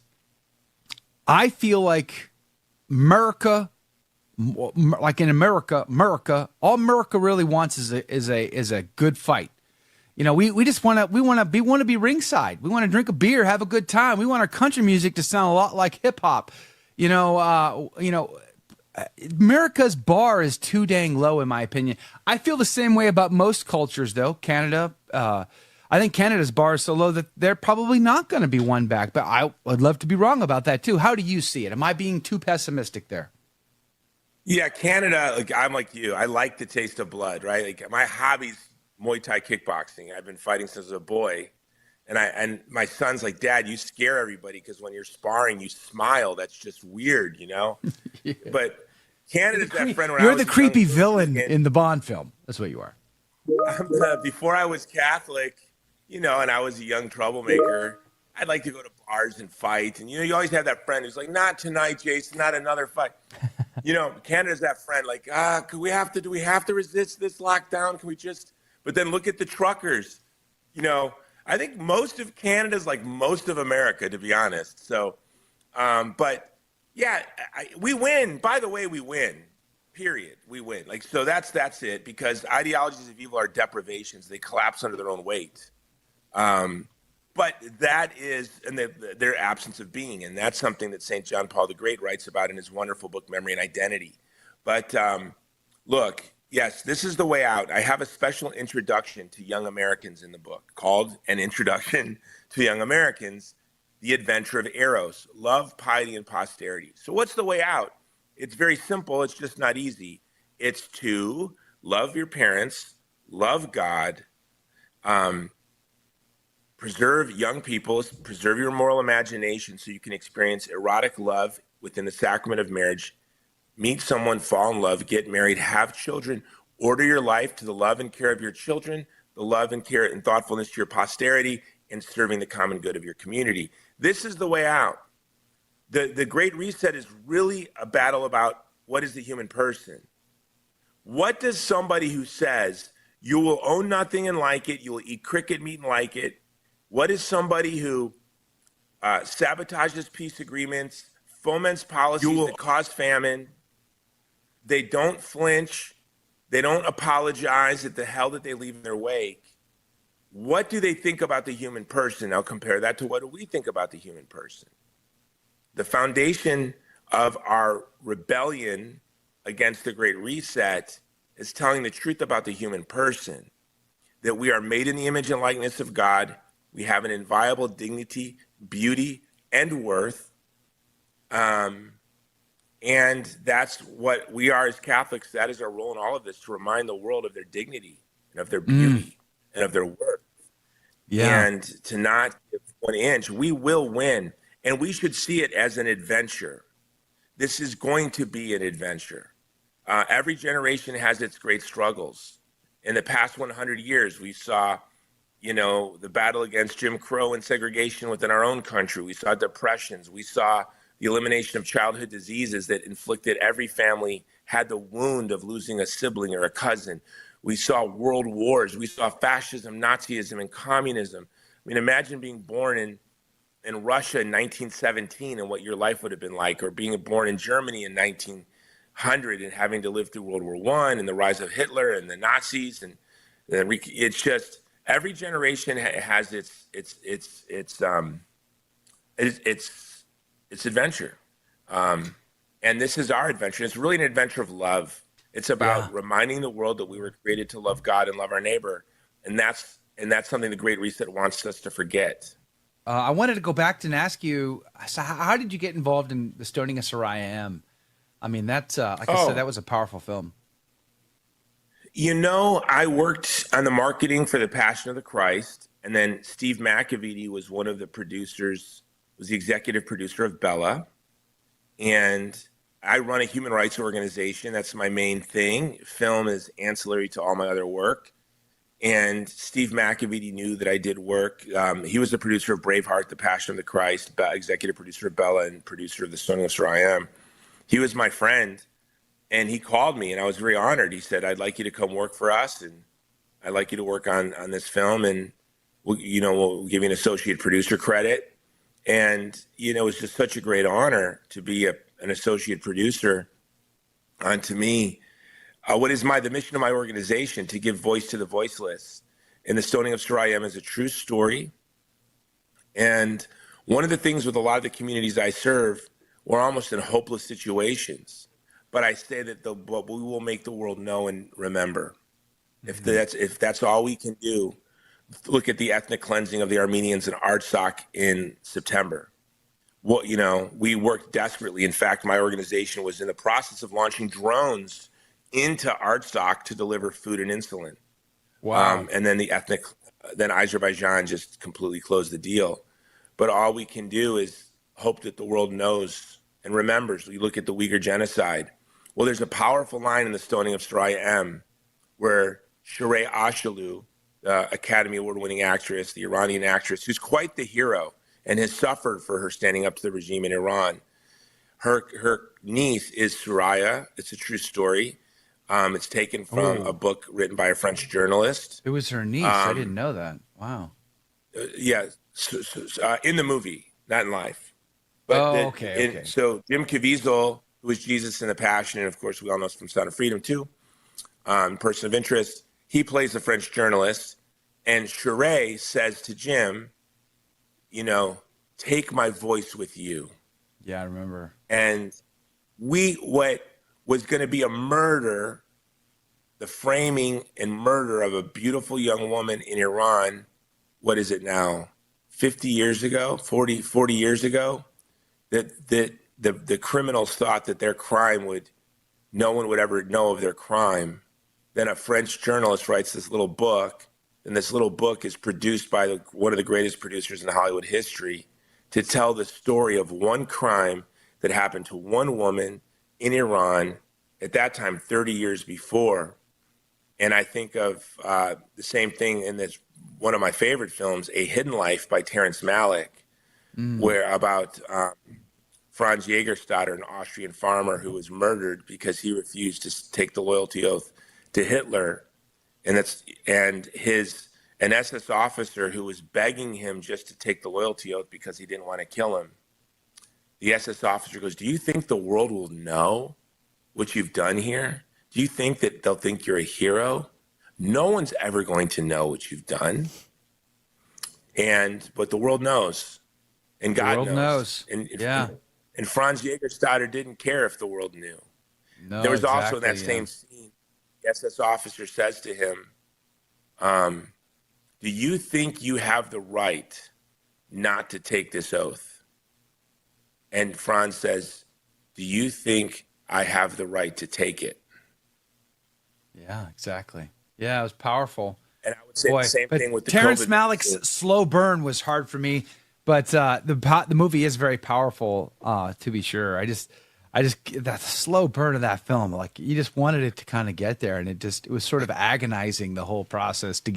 I feel like America, like in America, all America really wants is a good fight. We just want to be ringside. We want to drink a beer, have a good time. We want our country music to sound a lot like hip hop. America's bar is too dang low, in my opinion. I feel the same way about most cultures, though. Canada, I think Canada's bar is so low that they're probably not going to be won back. But I would love to be wrong about that too. How do you see it? Am I being too pessimistic there? Yeah, Canada. I'm like you. I like the taste of blood, right? Like my hobby's Muay Thai kickboxing. I've been fighting since I was a boy. And my son's like, Dad, you scare everybody because when you're sparring, you smile. That's just weird, Yeah. But Canada's that friend. You're the creepy villain in the Bond film. That's what you are. Before I was Catholic, and I was a young troublemaker. I'd like to go to bars and fight. And, you always have that friend who's like, not tonight, Jason, not another fight. Canada's that friend like, do we have to resist this lockdown? Can we just, but then look at the truckers. I think most of Canada's like most of America, to be honest. So, but yeah, we win. By the way, we win. Period. We win. So that's it, because ideologies of evil are deprivations. They collapse under their own weight. But that is, and their absence of being. And that's something that St. John Paul the Great writes about in his wonderful book, Memory and Identity. But look, yes, this is the way out. I have a special introduction to young Americans in the book called An Introduction to Young Americans, The Adventure of Eros, Love, Piety, and Posterity. So what's the way out? It's very simple. It's just not easy. It's to love your parents, love God, preserve young people, preserve your moral imagination so you can experience erotic love within the sacrament of marriage, meet someone, fall in love, get married, have children, order your life to the love and care of your children, the love and care and thoughtfulness to your posterity, and serving the common good of your community. This is the way out. The Great Reset is really a battle about what is the human person. What does somebody who says you will own nothing and like it, you will eat cricket meat and like it, what is somebody who sabotages peace agreements, foments policies that cause famine, they don't flinch, they don't apologize at the hell that they leave in their wake? What do they think about the human person? Now compare that to what do we think about the human person? The foundation of our rebellion against the Great Reset is telling the truth about the human person, that we are made in the image and likeness of God. We have an inviolable dignity, beauty, and worth. And that's what we are as Catholics. That is our role in all of this, to remind the world of their dignity and of their beauty and of their worth. Yeah. And to not give 1 inch. We will win. And we should see it as an adventure. This is going to be an adventure. Every generation has its great struggles. In the past 100 years, we saw, the battle against Jim Crow and segregation within our own country. We saw depressions. We saw the elimination of childhood diseases that inflicted every family had the wound of losing a sibling or a cousin. We saw world wars. We saw fascism, Nazism, and communism. I mean, imagine being born in Russia in 1917 and what your life would have been like, or being born in Germany in 1900 and having to live through World War I and the rise of Hitler and the Nazis. And it's just, every generation has its adventure. And this is our adventure. It's really an adventure of love. It's about reminding the world that we were created to love God and love our neighbor. And that's something the Great Reset wants us to forget. I wanted to go back and ask you, so how did you get involved in the Stoning of Soraya M? I mean, that's, like I said, that was a powerful film. I worked on the marketing for The Passion of the Christ, and then Steve McAveety was one of the producers, was the executive producer of Bella. And I run a human rights organization. That's my main thing. Film is ancillary to all my other work. And Steve McAveety knew that I did work. He was the producer of Braveheart, The Passion of the Christ, executive producer of Bella, and producer of The Stoning of Soraya M. He was my friend, and he called me, and I was very honored. He said, "I'd like you to come work for us, and I'd like you to work on this film, and we'll give you an associate producer credit." And it was just such a great honor to be an associate producer. And to me, what is the mission of my organization? To give voice to the voiceless. And The Stoning of Soraya M is a true story. And one of the things with a lot of the communities I serve, we're almost in hopeless situations. But I say that we will make the world know and remember. Mm-hmm. If that's all we can do, look at the ethnic cleansing of the Armenians in Artsakh in September. Well, we worked desperately. In fact, my organization was in the process of launching drones into Artsakh to deliver food and insulin. Wow. And then then Azerbaijan just completely closed the deal. But all we can do is hope that the world knows and remembers. We look at the Uyghur genocide. Well, there's a powerful line in The Stoning of Soraya M where Sheree Ashalu, Academy Award-winning actress, the Iranian actress, who's quite the hero and has suffered for her standing up to the regime in Iran. Her niece is Soraya. It's a true story. It's taken from a book written by a French journalist. It was her niece. I didn't know that. Wow. Yeah, in the movie, not in life. But okay. So Jim Caviezel, who was Jesus in the Passion, and of course we all know from Sound of Freedom too, Person of Interest, he plays a French journalist. And Sheree says to Jim, take my voice with you. Yeah, I remember. And what was going to be a murder, the framing and murder of a beautiful young woman in Iran, what is it now, 50 years ago, 40 years ago, that the criminals thought that their crime no one would ever know of their crime. Then a French journalist writes this little book, and this little book is produced by one of the greatest producers in Hollywood history to tell the story of one crime that happened to one woman in Iran at that time, 30 years before. And I think of the same thing in this one of my favorite films, A Hidden Life by Terrence Malick, where about Franz Jägerstätter, an Austrian farmer who was murdered because he refused to take the loyalty oath to Hitler. And an SS officer who was begging him just to take the loyalty oath because he didn't want to kill him. The SS officer goes, "Do you think the world will know what you've done here? Do you think that they'll think you're a hero? No one's ever going to know what you've done. But the world knows, and God knows. And Franz Jägerstätter didn't care if the world knew. No, there was also in that same scene, the SS officer says to him, do you think you have the right not to take this oath? And Franz says, do you think I have the right to take it? Yeah, exactly. Yeah, it was powerful. And I would say the same thing with the Terrence COVID Malick's Slow Burn was hard for me, but the movie is very powerful, to be sure. I just that slow burn of that film, like you just wanted it to kind of get there, and it was sort of agonizing the whole process to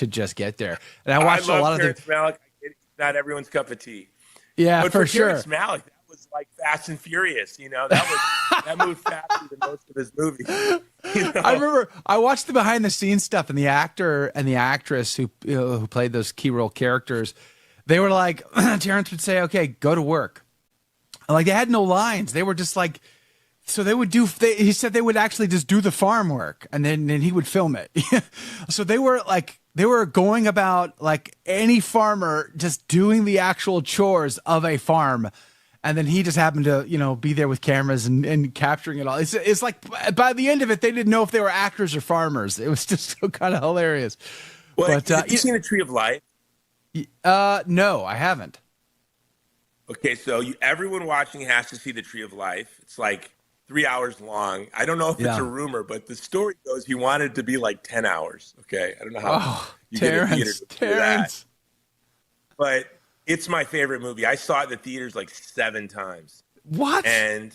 just get there. And I watched a lot of Terrence Malick. It's not everyone's cup of tea. Yeah, but for sure. Terrence Malick, that was like Fast and Furious. That moved faster than most of his movies. I remember I watched the behind the scenes stuff, and the actor and the actress who played those key role characters, they were like, Terrence would say, "Okay, go to work." Like they had no lines. They were just like, so they would he said they would actually just do the farm work, and then he would film it. So they were going about like any farmer, just doing the actual chores of a farm. And then he just happened to, be there with cameras and capturing it all. It's like by the end of it, they didn't know if they were actors or farmers. It was just so kind of hilarious. Well, have you seen A Tree of Life? No, I haven't. Okay, so everyone watching has to see The Tree of Life. It's like 3 hours long. I don't know if it's a rumor, but the story goes he wanted it to be like 10 hours. Okay, I don't know how you get a theater to do that. But it's my favorite movie. I saw it in the theaters like 7 times. What? And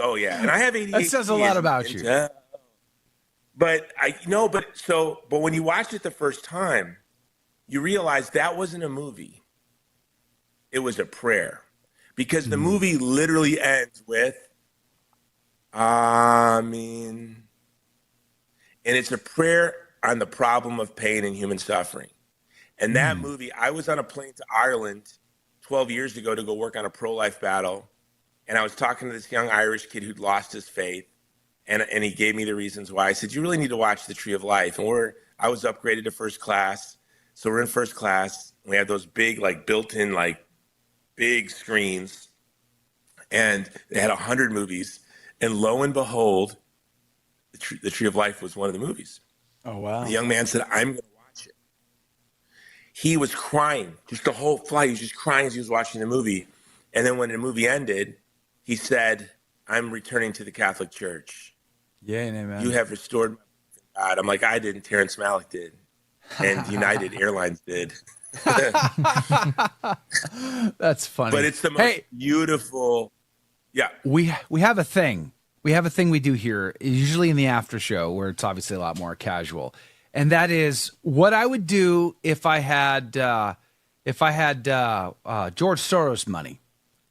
oh yeah, and I have ADHD. That says a lot about you. But when you watch it the first time, you realize that wasn't a movie. It was a prayer, because the movie literally ends with "Amen," and it's a prayer on the problem of pain and human suffering. And that movie, I was on a plane to Ireland 12 years ago to go work on a pro-life battle. And I was talking to this young Irish kid who'd lost his faith. And he gave me the reasons why. I said, you really need to watch The Tree of Life. And I was upgraded to first class. So we're in first class. We have those big, like built-in, like big screens. And they had 100 movies. And lo and behold, The Tree of Life was one of the movies. Oh, wow. The young man said, I'm going to watch it. He was crying, just the whole flight. He was just crying as he was watching the movie. And then when the movie ended, he said, I'm returning to the Catholic Church. Yeah, amen. You have restored my faith in God. I'm like, I didn't. Terrence Malick did. And United Airlines did. That's funny. But it's the most beautiful. Yeah. We have a thing. We have a thing we do here, usually in the after show, where it's obviously a lot more casual. and that is what I would do if I had George Soros money.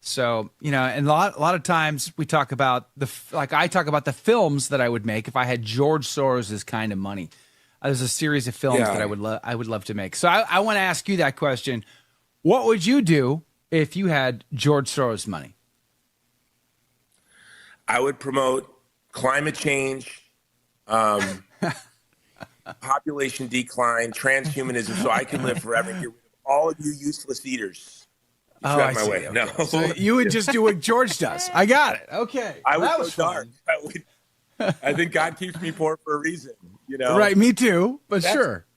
So, and a lot of times we talk about I talk about the films that I would make if I had George Soros's kind of money. There's a series of films that I would love to make. So I want to ask you that question. What would you do if you had George Soros money? I would promote climate change, population decline, transhumanism, so I can live forever and get rid of all of you useless eaters. I see. Way. Okay. No. So you would just do what George does. I got it. Okay. I that would was go dark. I think God keeps me poor for a reason, Right, me too, but sure.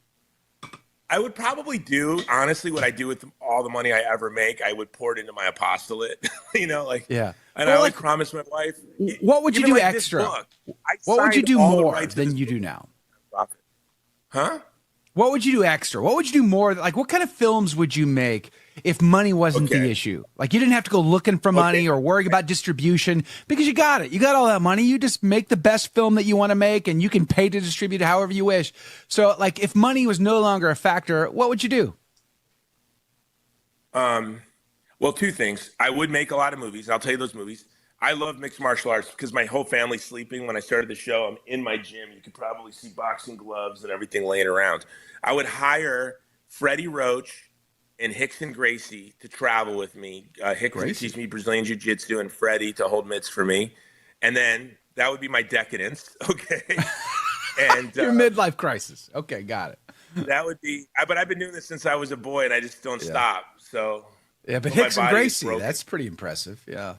I would probably do, honestly, what I do with all the money I ever make, I would pour it into my apostolate, Yeah. And I promised my wife. What would you do extra? What would you do more than you do now? Huh? What would you do extra? What would you do more? Like, what kind of films would you make if money wasn't the issue? Like, you didn't have to go looking for money or worry about distribution because you got it. You got all that money. You just make the best film that you want to make, and you can pay to distribute it however you wish. So, like, if money was no longer a factor, what would you do? Well, two things. I would make a lot of movies. I'll tell you those movies. I love mixed martial arts because my whole family's sleeping. When I started the show, I'm in my gym. You could probably see boxing gloves and everything laying around. I would hire Freddie Roach and Rickson Gracie to travel with me. Rickson to teach me Brazilian Jiu-Jitsu and Freddie to hold mitts for me. And then that would be my decadence, okay? And your midlife crisis. Okay, got it. That would be, but I've been doing this since I was a boy, and I just don't stop. So yeah, but Rickson Gracie, that's pretty impressive. Yeah.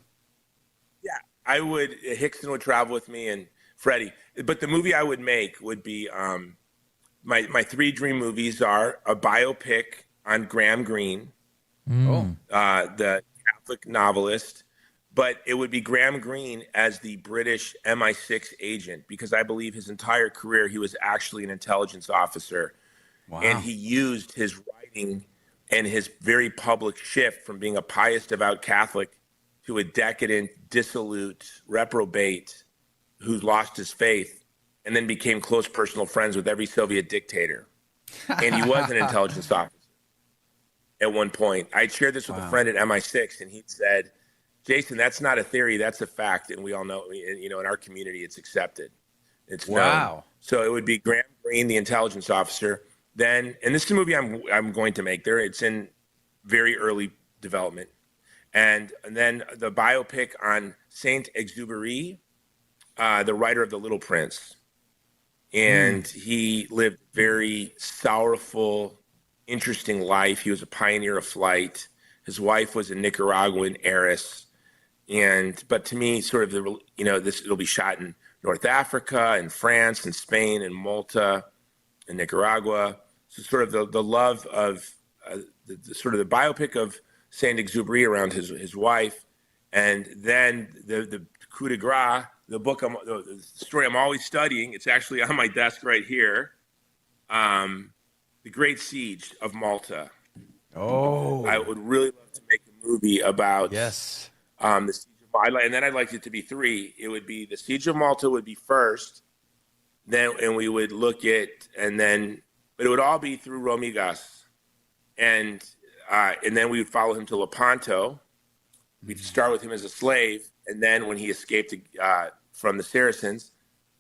Rickson would travel with me and Freddie. But the movie I would make would be my three dream movies are a biopic on Graham Greene, the Catholic novelist. But it would be Graham Greene as the British MI6 agent, because I believe his entire career he was actually an intelligence officer. Wow. And he used his writing and his very public shift from being a pious, devout Catholic to a decadent, dissolute, reprobate who lost his faith and then became close personal friends with every Soviet dictator. And he was an intelligence officer at one point. I shared this with a friend at MI6, and he said, Jason, that's not a theory, that's a fact. And we all know, in our community, it's accepted. It's known. So it would be Graham Greene, the intelligence officer. Then, and this is a movie I'm going to make there. It's in very early development. And then the biopic on Saint Exupéry, the writer of The Little Prince. And he lived a very sorrowful, interesting life. He was a pioneer of flight. His wife was a Nicaraguan heiress. But to me, sort of it'll be shot in North Africa and France and Spain and Malta and Nicaragua. So sort of the love of the biopic of Saint Exupéry around his wife, and then the coup de grace, the book, the story I'm always studying. It's actually on my desk right here. The Great Siege of Malta. Oh, I would really love to make a movie about the Siege of Malta, and then I'd like it to be three. It would be the Siege of Malta would be first, and we would look at, but it would all be through Romigas, and then we would follow him to Lepanto. We'd start with him as a slave, and then when he escaped from the Saracens,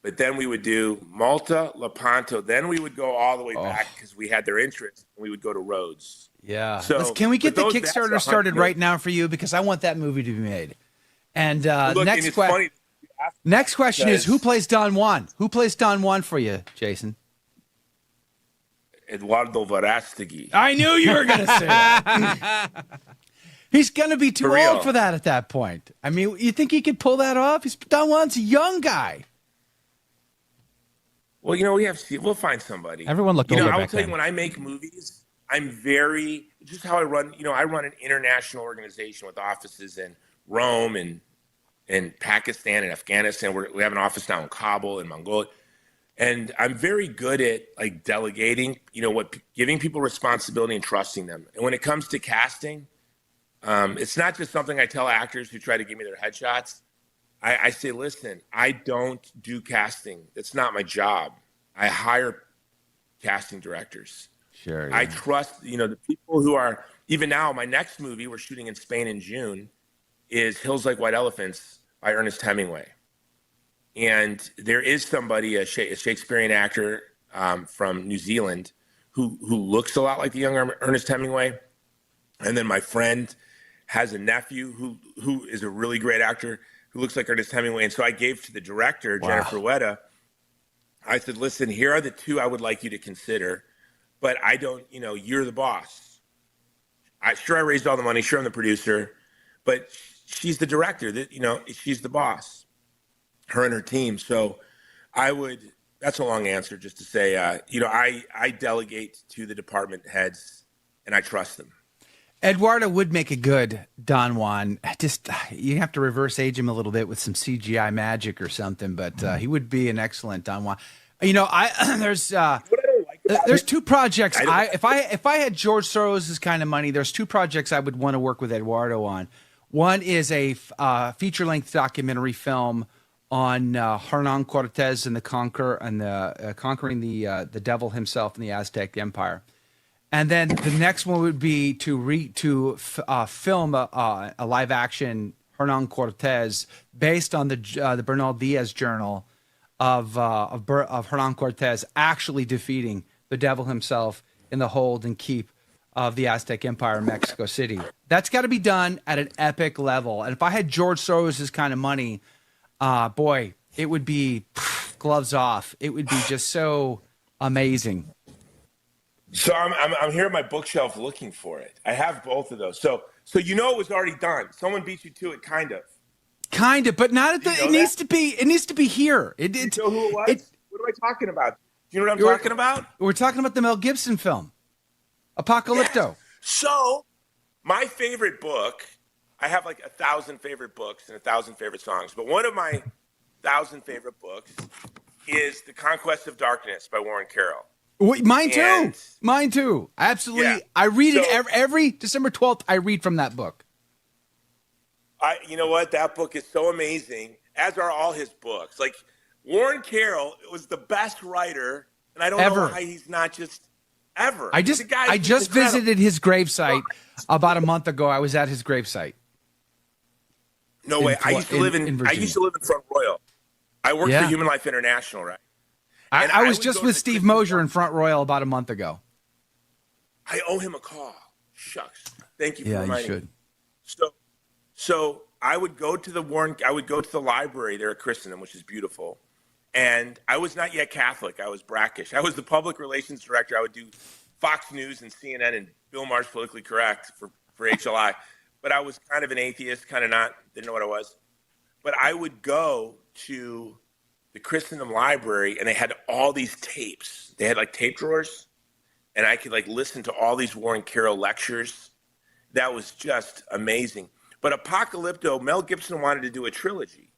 but then we would do Malta, Lepanto. Then we would go all the way back because we had their interest, and we would go to Rhodes. Yeah. So can we get the Kickstarter started right now for you? Because I want that movie to be made. And next question is, who plays Don Juan? Who plays Don Juan for you, Jason? Eduardo Verástegui. I knew you were going to say that. He's going to be too old for that at that point. I mean, you think he could pull that off? Don Juan's a young guy. Well, we'll find somebody. Everyone looked older back then. I will tell you, when I make movies, I'm very, just how I run, I run an international organization with offices in Rome and Pakistan and Afghanistan. We have an office now in Kabul and Mongolia. And I'm very good at delegating, giving people responsibility and trusting them. And when it comes to casting, it's not just something I tell actors who try to give me their headshots. I say, listen, I don't do casting. That's not my job. I hire casting directors. Sure. I trust, the people who are, even now, my next movie we're shooting in Spain in June is Hills Like White Elephants by Ernest Hemingway. And there is somebody, a Shakespearean actor from New Zealand who looks a lot like the young Ernest Hemingway. And then my friend has a nephew who is a really great actor who looks like Ernest Hemingway. And so I gave to the director, Jennifer Weta, I said, listen, here are the two I would like you to consider, but I don't, you're the boss. I raised all the money. Sure, I'm the producer, but she's the director. She's the boss, her and her team. So that's a long answer just to say, I delegate to the department heads and I trust them. Eduardo would make a good Don Juan. Just you have to reverse age him a little bit with some CGI magic or something, but he would be an excellent Don Juan. There's two projects. If I had George Soros' kind of money, there's two projects I would want to work with Eduardo on. One is a feature-length documentary film on Hernan Cortez and conquering the devil himself in the Aztec Empire. And then the next one would be to film a live action Hernan Cortez based on the Bernal Diaz journal of Hernan Cortez actually defeating the devil himself in the hold and keep of the Aztec Empire in Mexico City. That's got to be done at an epic level. And if I had George Soros' kind of money, boy, it would be gloves off. It would be just so amazing. So I'm here at my bookshelf looking for it. I have both of those. So it was already done. Someone beat you to it, kind of. Kind of, but not at the. It needs to be. It needs to be here. You know who it was? What am I talking about? Do you know what I'm talking about? We're talking about the Mel Gibson film, Apocalypto. Yes. So my favorite book. I have like 1,000 favorite books and 1,000 favorite songs, but one of my 1,000 favorite books is The Conquest of Darkness by Warren Carroll. Mine too. Absolutely. Yeah. I read it every December 12th. I read from that book. You know what? That book is so amazing, as are all his books. Like Warren Carroll was the best writer, and I don't know why he's not just ever. I just visited his gravesite about a month ago. I was at his gravesite. No way. I used to live in Front Royal. I worked for Human Life International, right? I was just with Steve Mosier in Front Royal about a month ago. I owe him a call. Shucks. Thank you for reminding me. So I would go to the library there at Christendom, which is beautiful. And I was not yet Catholic. I was brackish. I was the public relations director. I would do Fox News and CNN and Bill Maher's Politically Correct for HLI. But I was kind of an atheist, kind of not, didn't know what I was. But I would go to the Christendom library, and they had all these tapes. They had like tape drawers, and I could like listen to all these Warren Carroll lectures. That was just amazing. But Apocalypto, Mel Gibson wanted to do a trilogy.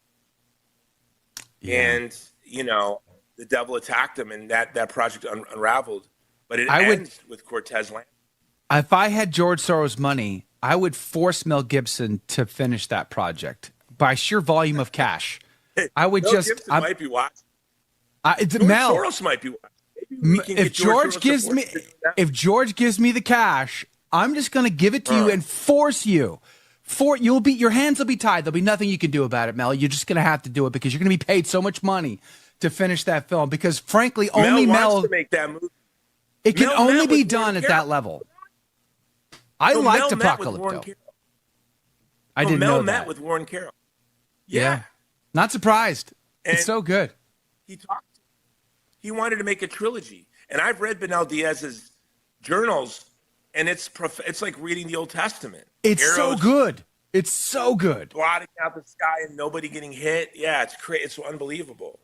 Yeah. And, the devil attacked him, and that project unraveled. But it ends with Cortez Land. If I had George Soros' money, I would force Mel Gibson to finish that project by sheer volume of cash. I would Gibson might be watching. Mel Soros might be watching. If George gives me the cash, I'm just going to give it to you and force you. Your hands will be tied. There'll be nothing you can do about it, Mel. You're just going to have to do it because you're going to be paid so much money to finish that film. Because frankly, only Mel wants to make that movie. It can only be done at that level. I liked Apocalypto. I didn't know that. Mel met with Warren Carroll. Yeah. Not surprised. It's so good. He wanted to make a trilogy. And I've read Bernal Diaz's journals, and it's like reading the Old Testament. It's so good. It's so good. Blotting out the sky and nobody getting hit. Yeah, it's unbelievable.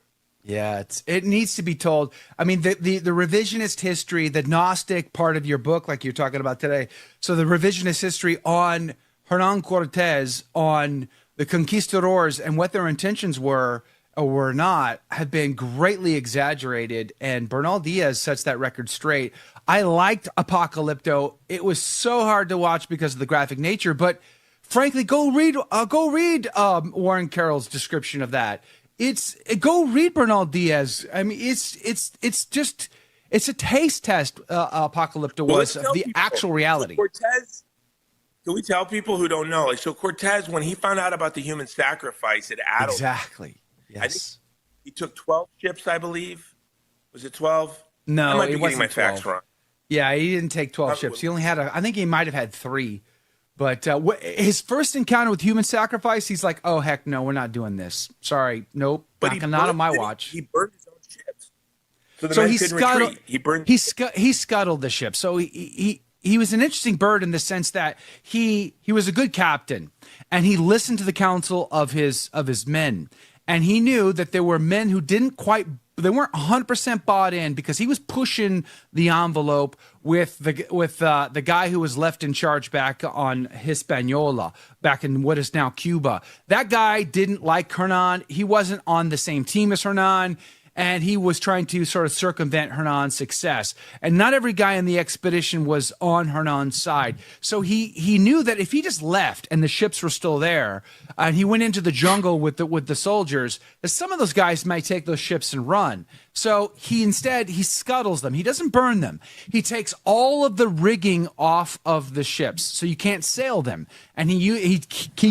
Yeah, it needs to be told. I mean, the revisionist history, the Gnostic part of your book, like you're talking about today. So the revisionist history on Hernan Cortez, on the conquistadors and what their intentions were or were not, have been greatly exaggerated. And Bernal Diaz sets that record straight. I liked Apocalypto. It was so hard to watch because of the graphic nature, but frankly, go read Warren Carroll's description of that. Go read Bernal Diaz. I mean, it's It's a taste test, Apocalypto Well, was, let's of tell the people. actual reality. So Cortez, can we tell people who don't know? Like, so Cortez, when he found out about the human sacrifice, it addled him. Exactly. I think Yes. he took 12 ships, I believe. Was it 12? No, I might it be getting my wasn't facts 12. wrong. Yeah, he didn't take 12 ships. He only had, I think he might have had 3. But his first encounter with human sacrifice, he's like, oh, heck no, we're not doing this. Sorry. Nope. Not on my watch. He burned his own ships. So the So men he couldn't scuttled, retreat. He burned. he scuttled the ship. So he was an interesting bird in the sense that he was a good captain, and he listened to the counsel of his men, and he knew that there were men who they weren't 100% bought in, because he was pushing the envelope with the guy who was left in charge back on Hispaniola, back in what is now Cuba. That guy didn't like Hernan. He wasn't on the same team as Hernan, and he was trying to sort of circumvent Hernan's success. And not every guy in the expedition was on Hernan's side. So he knew that if he just left and the ships were still there, and he went into the jungle with the soldiers, that some of those guys might take those ships and run. So he scuttles them. He doesn't burn them. He takes all of the rigging off of the ships, so you can't sail them. And he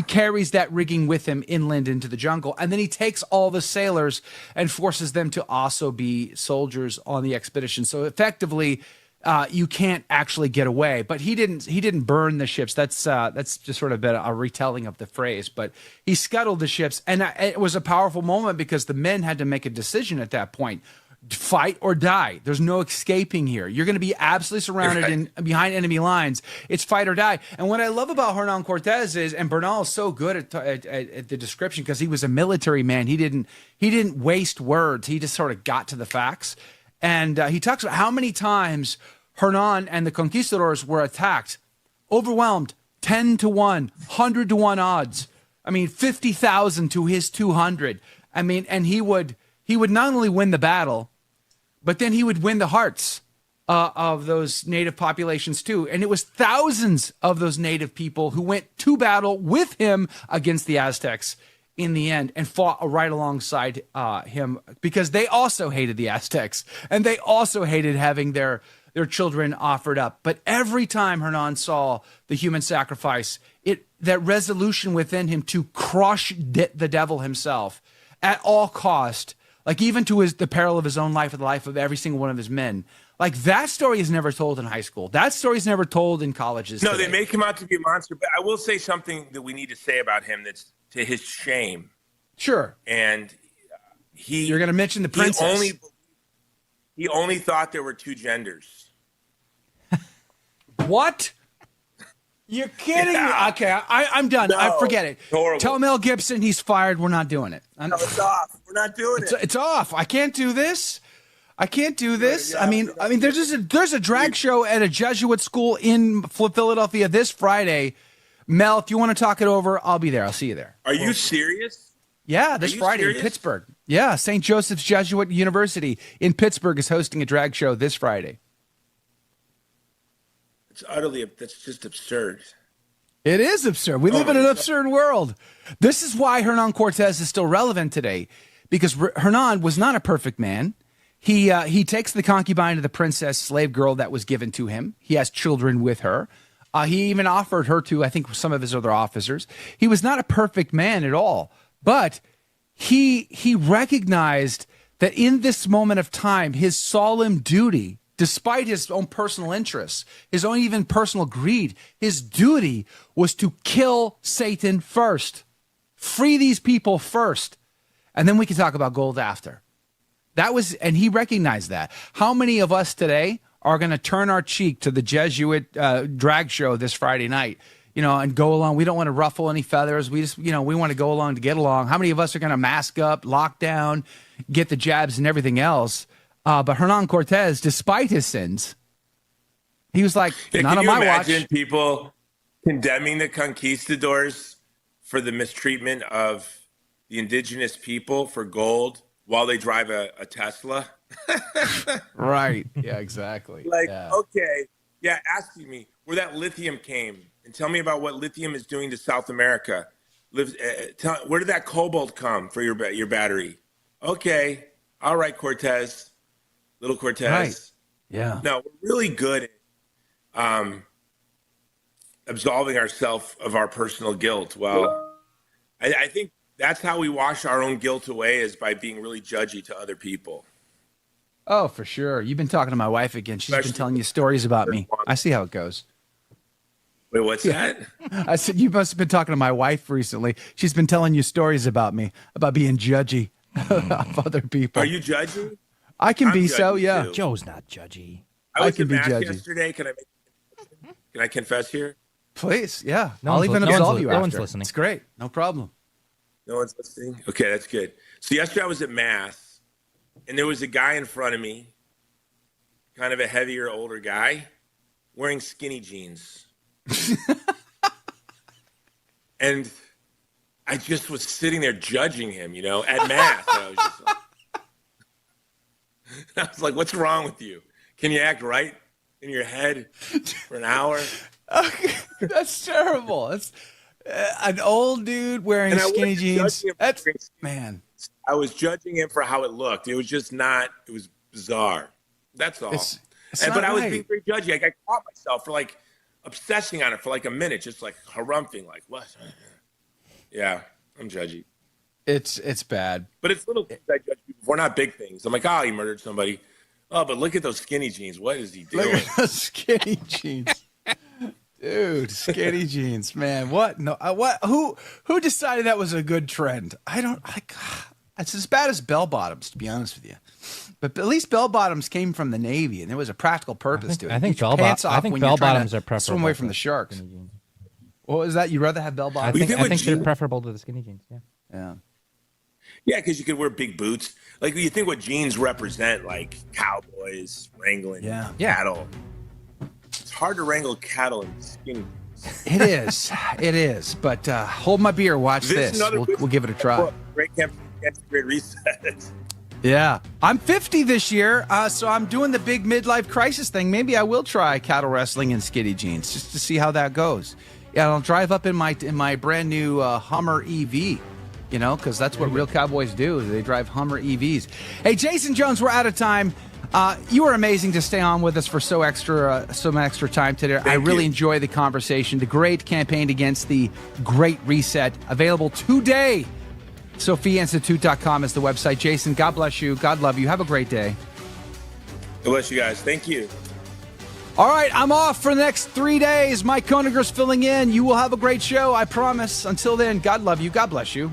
carries that rigging with him inland into the jungle. And then he takes all the sailors and forces them to also be soldiers on the expedition. So effectively, you can't actually get away. But he didn't burn the ships. That's just sort of a retelling of the phrase. But he scuttled the ships, and it was a powerful moment because the men had to make a decision at that point: fight or die. There's no escaping here. You're going to be absolutely surrounded behind enemy lines. It's fight or die. And what I love about Hernan Cortez is, and Bernal is so good at the description because he was a military man. He didn't waste words. He just sort of got to the facts. And he talks about how many times Hernan and the conquistadors were attacked, overwhelmed, 10-1, 100-1 odds. I mean, 50,000 to his 200. I mean, and he would not only win the battle, but then he would win the hearts of those native populations too. And it was thousands of those native people who went to battle with him against the Aztecs in the end, and fought right alongside him, because they also hated the Aztecs, and they also hated having their children offered up. But every time Hernan saw the human sacrifice, that resolution within him to crush the devil himself at all cost, like even to the peril of his own life or the life of every single one of his men. Like, that story is never told in high school. That story is never told in colleges. No, today. they make him out to be a monster. But I will say something that we need to say about him that's to his shame. Sure. And you're going to mention the princess. He only thought there were 2 genders. What? You're kidding me? Okay, I'm done. No, I forget it. horrible. Tell Mel Gibson he's fired. We're not doing it. No, it's off. We're not doing it. It's off. I can't do this. I can't do this. Yeah, I mean, there's a drag show at a Jesuit school in Philadelphia this Friday. Mel, if you want to talk it over, I'll be there. I'll see you there. Are you serious? Yeah, this Friday in Pittsburgh. Yeah, St. Joseph's Jesuit University in Pittsburgh is hosting a drag show this Friday. That's just absurd. It is absurd. We live in an absurd world. This is why Hernan Cortez is still relevant today, because Hernan was not a perfect man. He takes the concubine of the princess slave girl that was given to him. He has children with her. He even offered her to, I think, some of his other officers. He was not a perfect man at all, but he recognized that in this moment of time, his solemn duty, despite his own personal interests, his own even personal greed, his duty was to kill Satan first, free these people first, and then we can talk about gold after. And he recognized that. How many of us today are going to turn our cheek to the Jesuit drag show this Friday night, and go along? We don't want to ruffle any feathers. We just, we want to go along to get along. How many of us are going to mask up, lock down, get the jabs and everything else? But Hernan Cortez, despite his sins, he was like, not on my watch. Can you imagine people condemning the conquistadors for the mistreatment of the indigenous people for gold while they drive a Tesla? Right. Yeah, exactly. Okay. Yeah, asking me where that lithium came and tell me about what lithium is doing to South America. Where did that cobalt come for your battery? Okay. All right, Cortez. Little Cortez. Right. Yeah. No, we're really good at absolving ourselves of our personal guilt. Well, I think that's how we wash our own guilt away, is by being really judgy to other people. Oh, for sure. You've been talking to my wife again. She's been telling you stories about me. I see how it goes. Wait, what's that? I said, you must have been talking to my wife recently. She's been telling you stories about me, about being judgy of other people. Are you judgy? I can I'm be so, judgy, yeah. too. Joe's not judgy. I was can at be Mass judgy. yesterday. Can I confess here? Please, yeah. No I'll one's even li- no absolve one's li- you no after. one's listening. It's great. No problem. No one's listening? Okay, that's good. So yesterday I was at Mass, and there was a guy in front of me, kind of a heavier, older guy, wearing skinny jeans. And I just was sitting there judging him, at Mass. I was like, what's wrong with you? Can you act right in your head for an hour? That's terrible. It's an old dude wearing And I skinny wasn't jeans. judging him for That's, wearing skinny man. I was judging him for how it looked. It was just not, it was bizarre. That's all. It's But not I was right. being very judgy. I caught myself for obsessing on it for a minute, just harumphing, what? Yeah, I'm judgy. It's bad. But it's little things I judge people for, not big things. I'm like, oh, he murdered somebody. Oh, but look at those skinny jeans. What is he doing? Look at those skinny jeans. Dude, skinny jeans, man. What? No, what? Who decided that was a good trend? It's as bad as bell bottoms, to be honest with you. But at least bell bottoms came from the Navy, and there was a practical purpose to it. I think Get your bell pants bo- off I think when bell you're trying bottoms to are preferable. swim away from to the sharks. skinny jeans. What was that? You'd rather have bell I bottoms? think, think I with think they're jeans- preferable to the skinny jeans. Yeah. Yeah. Yeah, because you could wear big boots. You think what jeans represent, cowboys wrangling cattle. It's hard to wrangle cattle in skinny jeans. It is. It is. But hold my beer. Watch this. We'll give it a try. Great great reset. Yeah. I'm 50 this year, so I'm doing the big midlife crisis thing. Maybe I will try cattle wrestling in skinny jeans just to see how that goes. Yeah, I'll drive up in my brand new Hummer EV, because that's what real cowboys do. They drive Hummer EVs. Hey, Jason Jones, we're out of time. You were amazing to stay on with us for some extra time today. I really enjoy the conversation. The great campaign against the Great Reset, available today. SophiaInstitute.com is the website. Jason, God bless you. God love you. Have a great day. God bless you guys. Thank you. All right, I'm off for the next 3 days. Mike Koniger's filling in. You will have a great show, I promise. Until then, God love you. God bless you.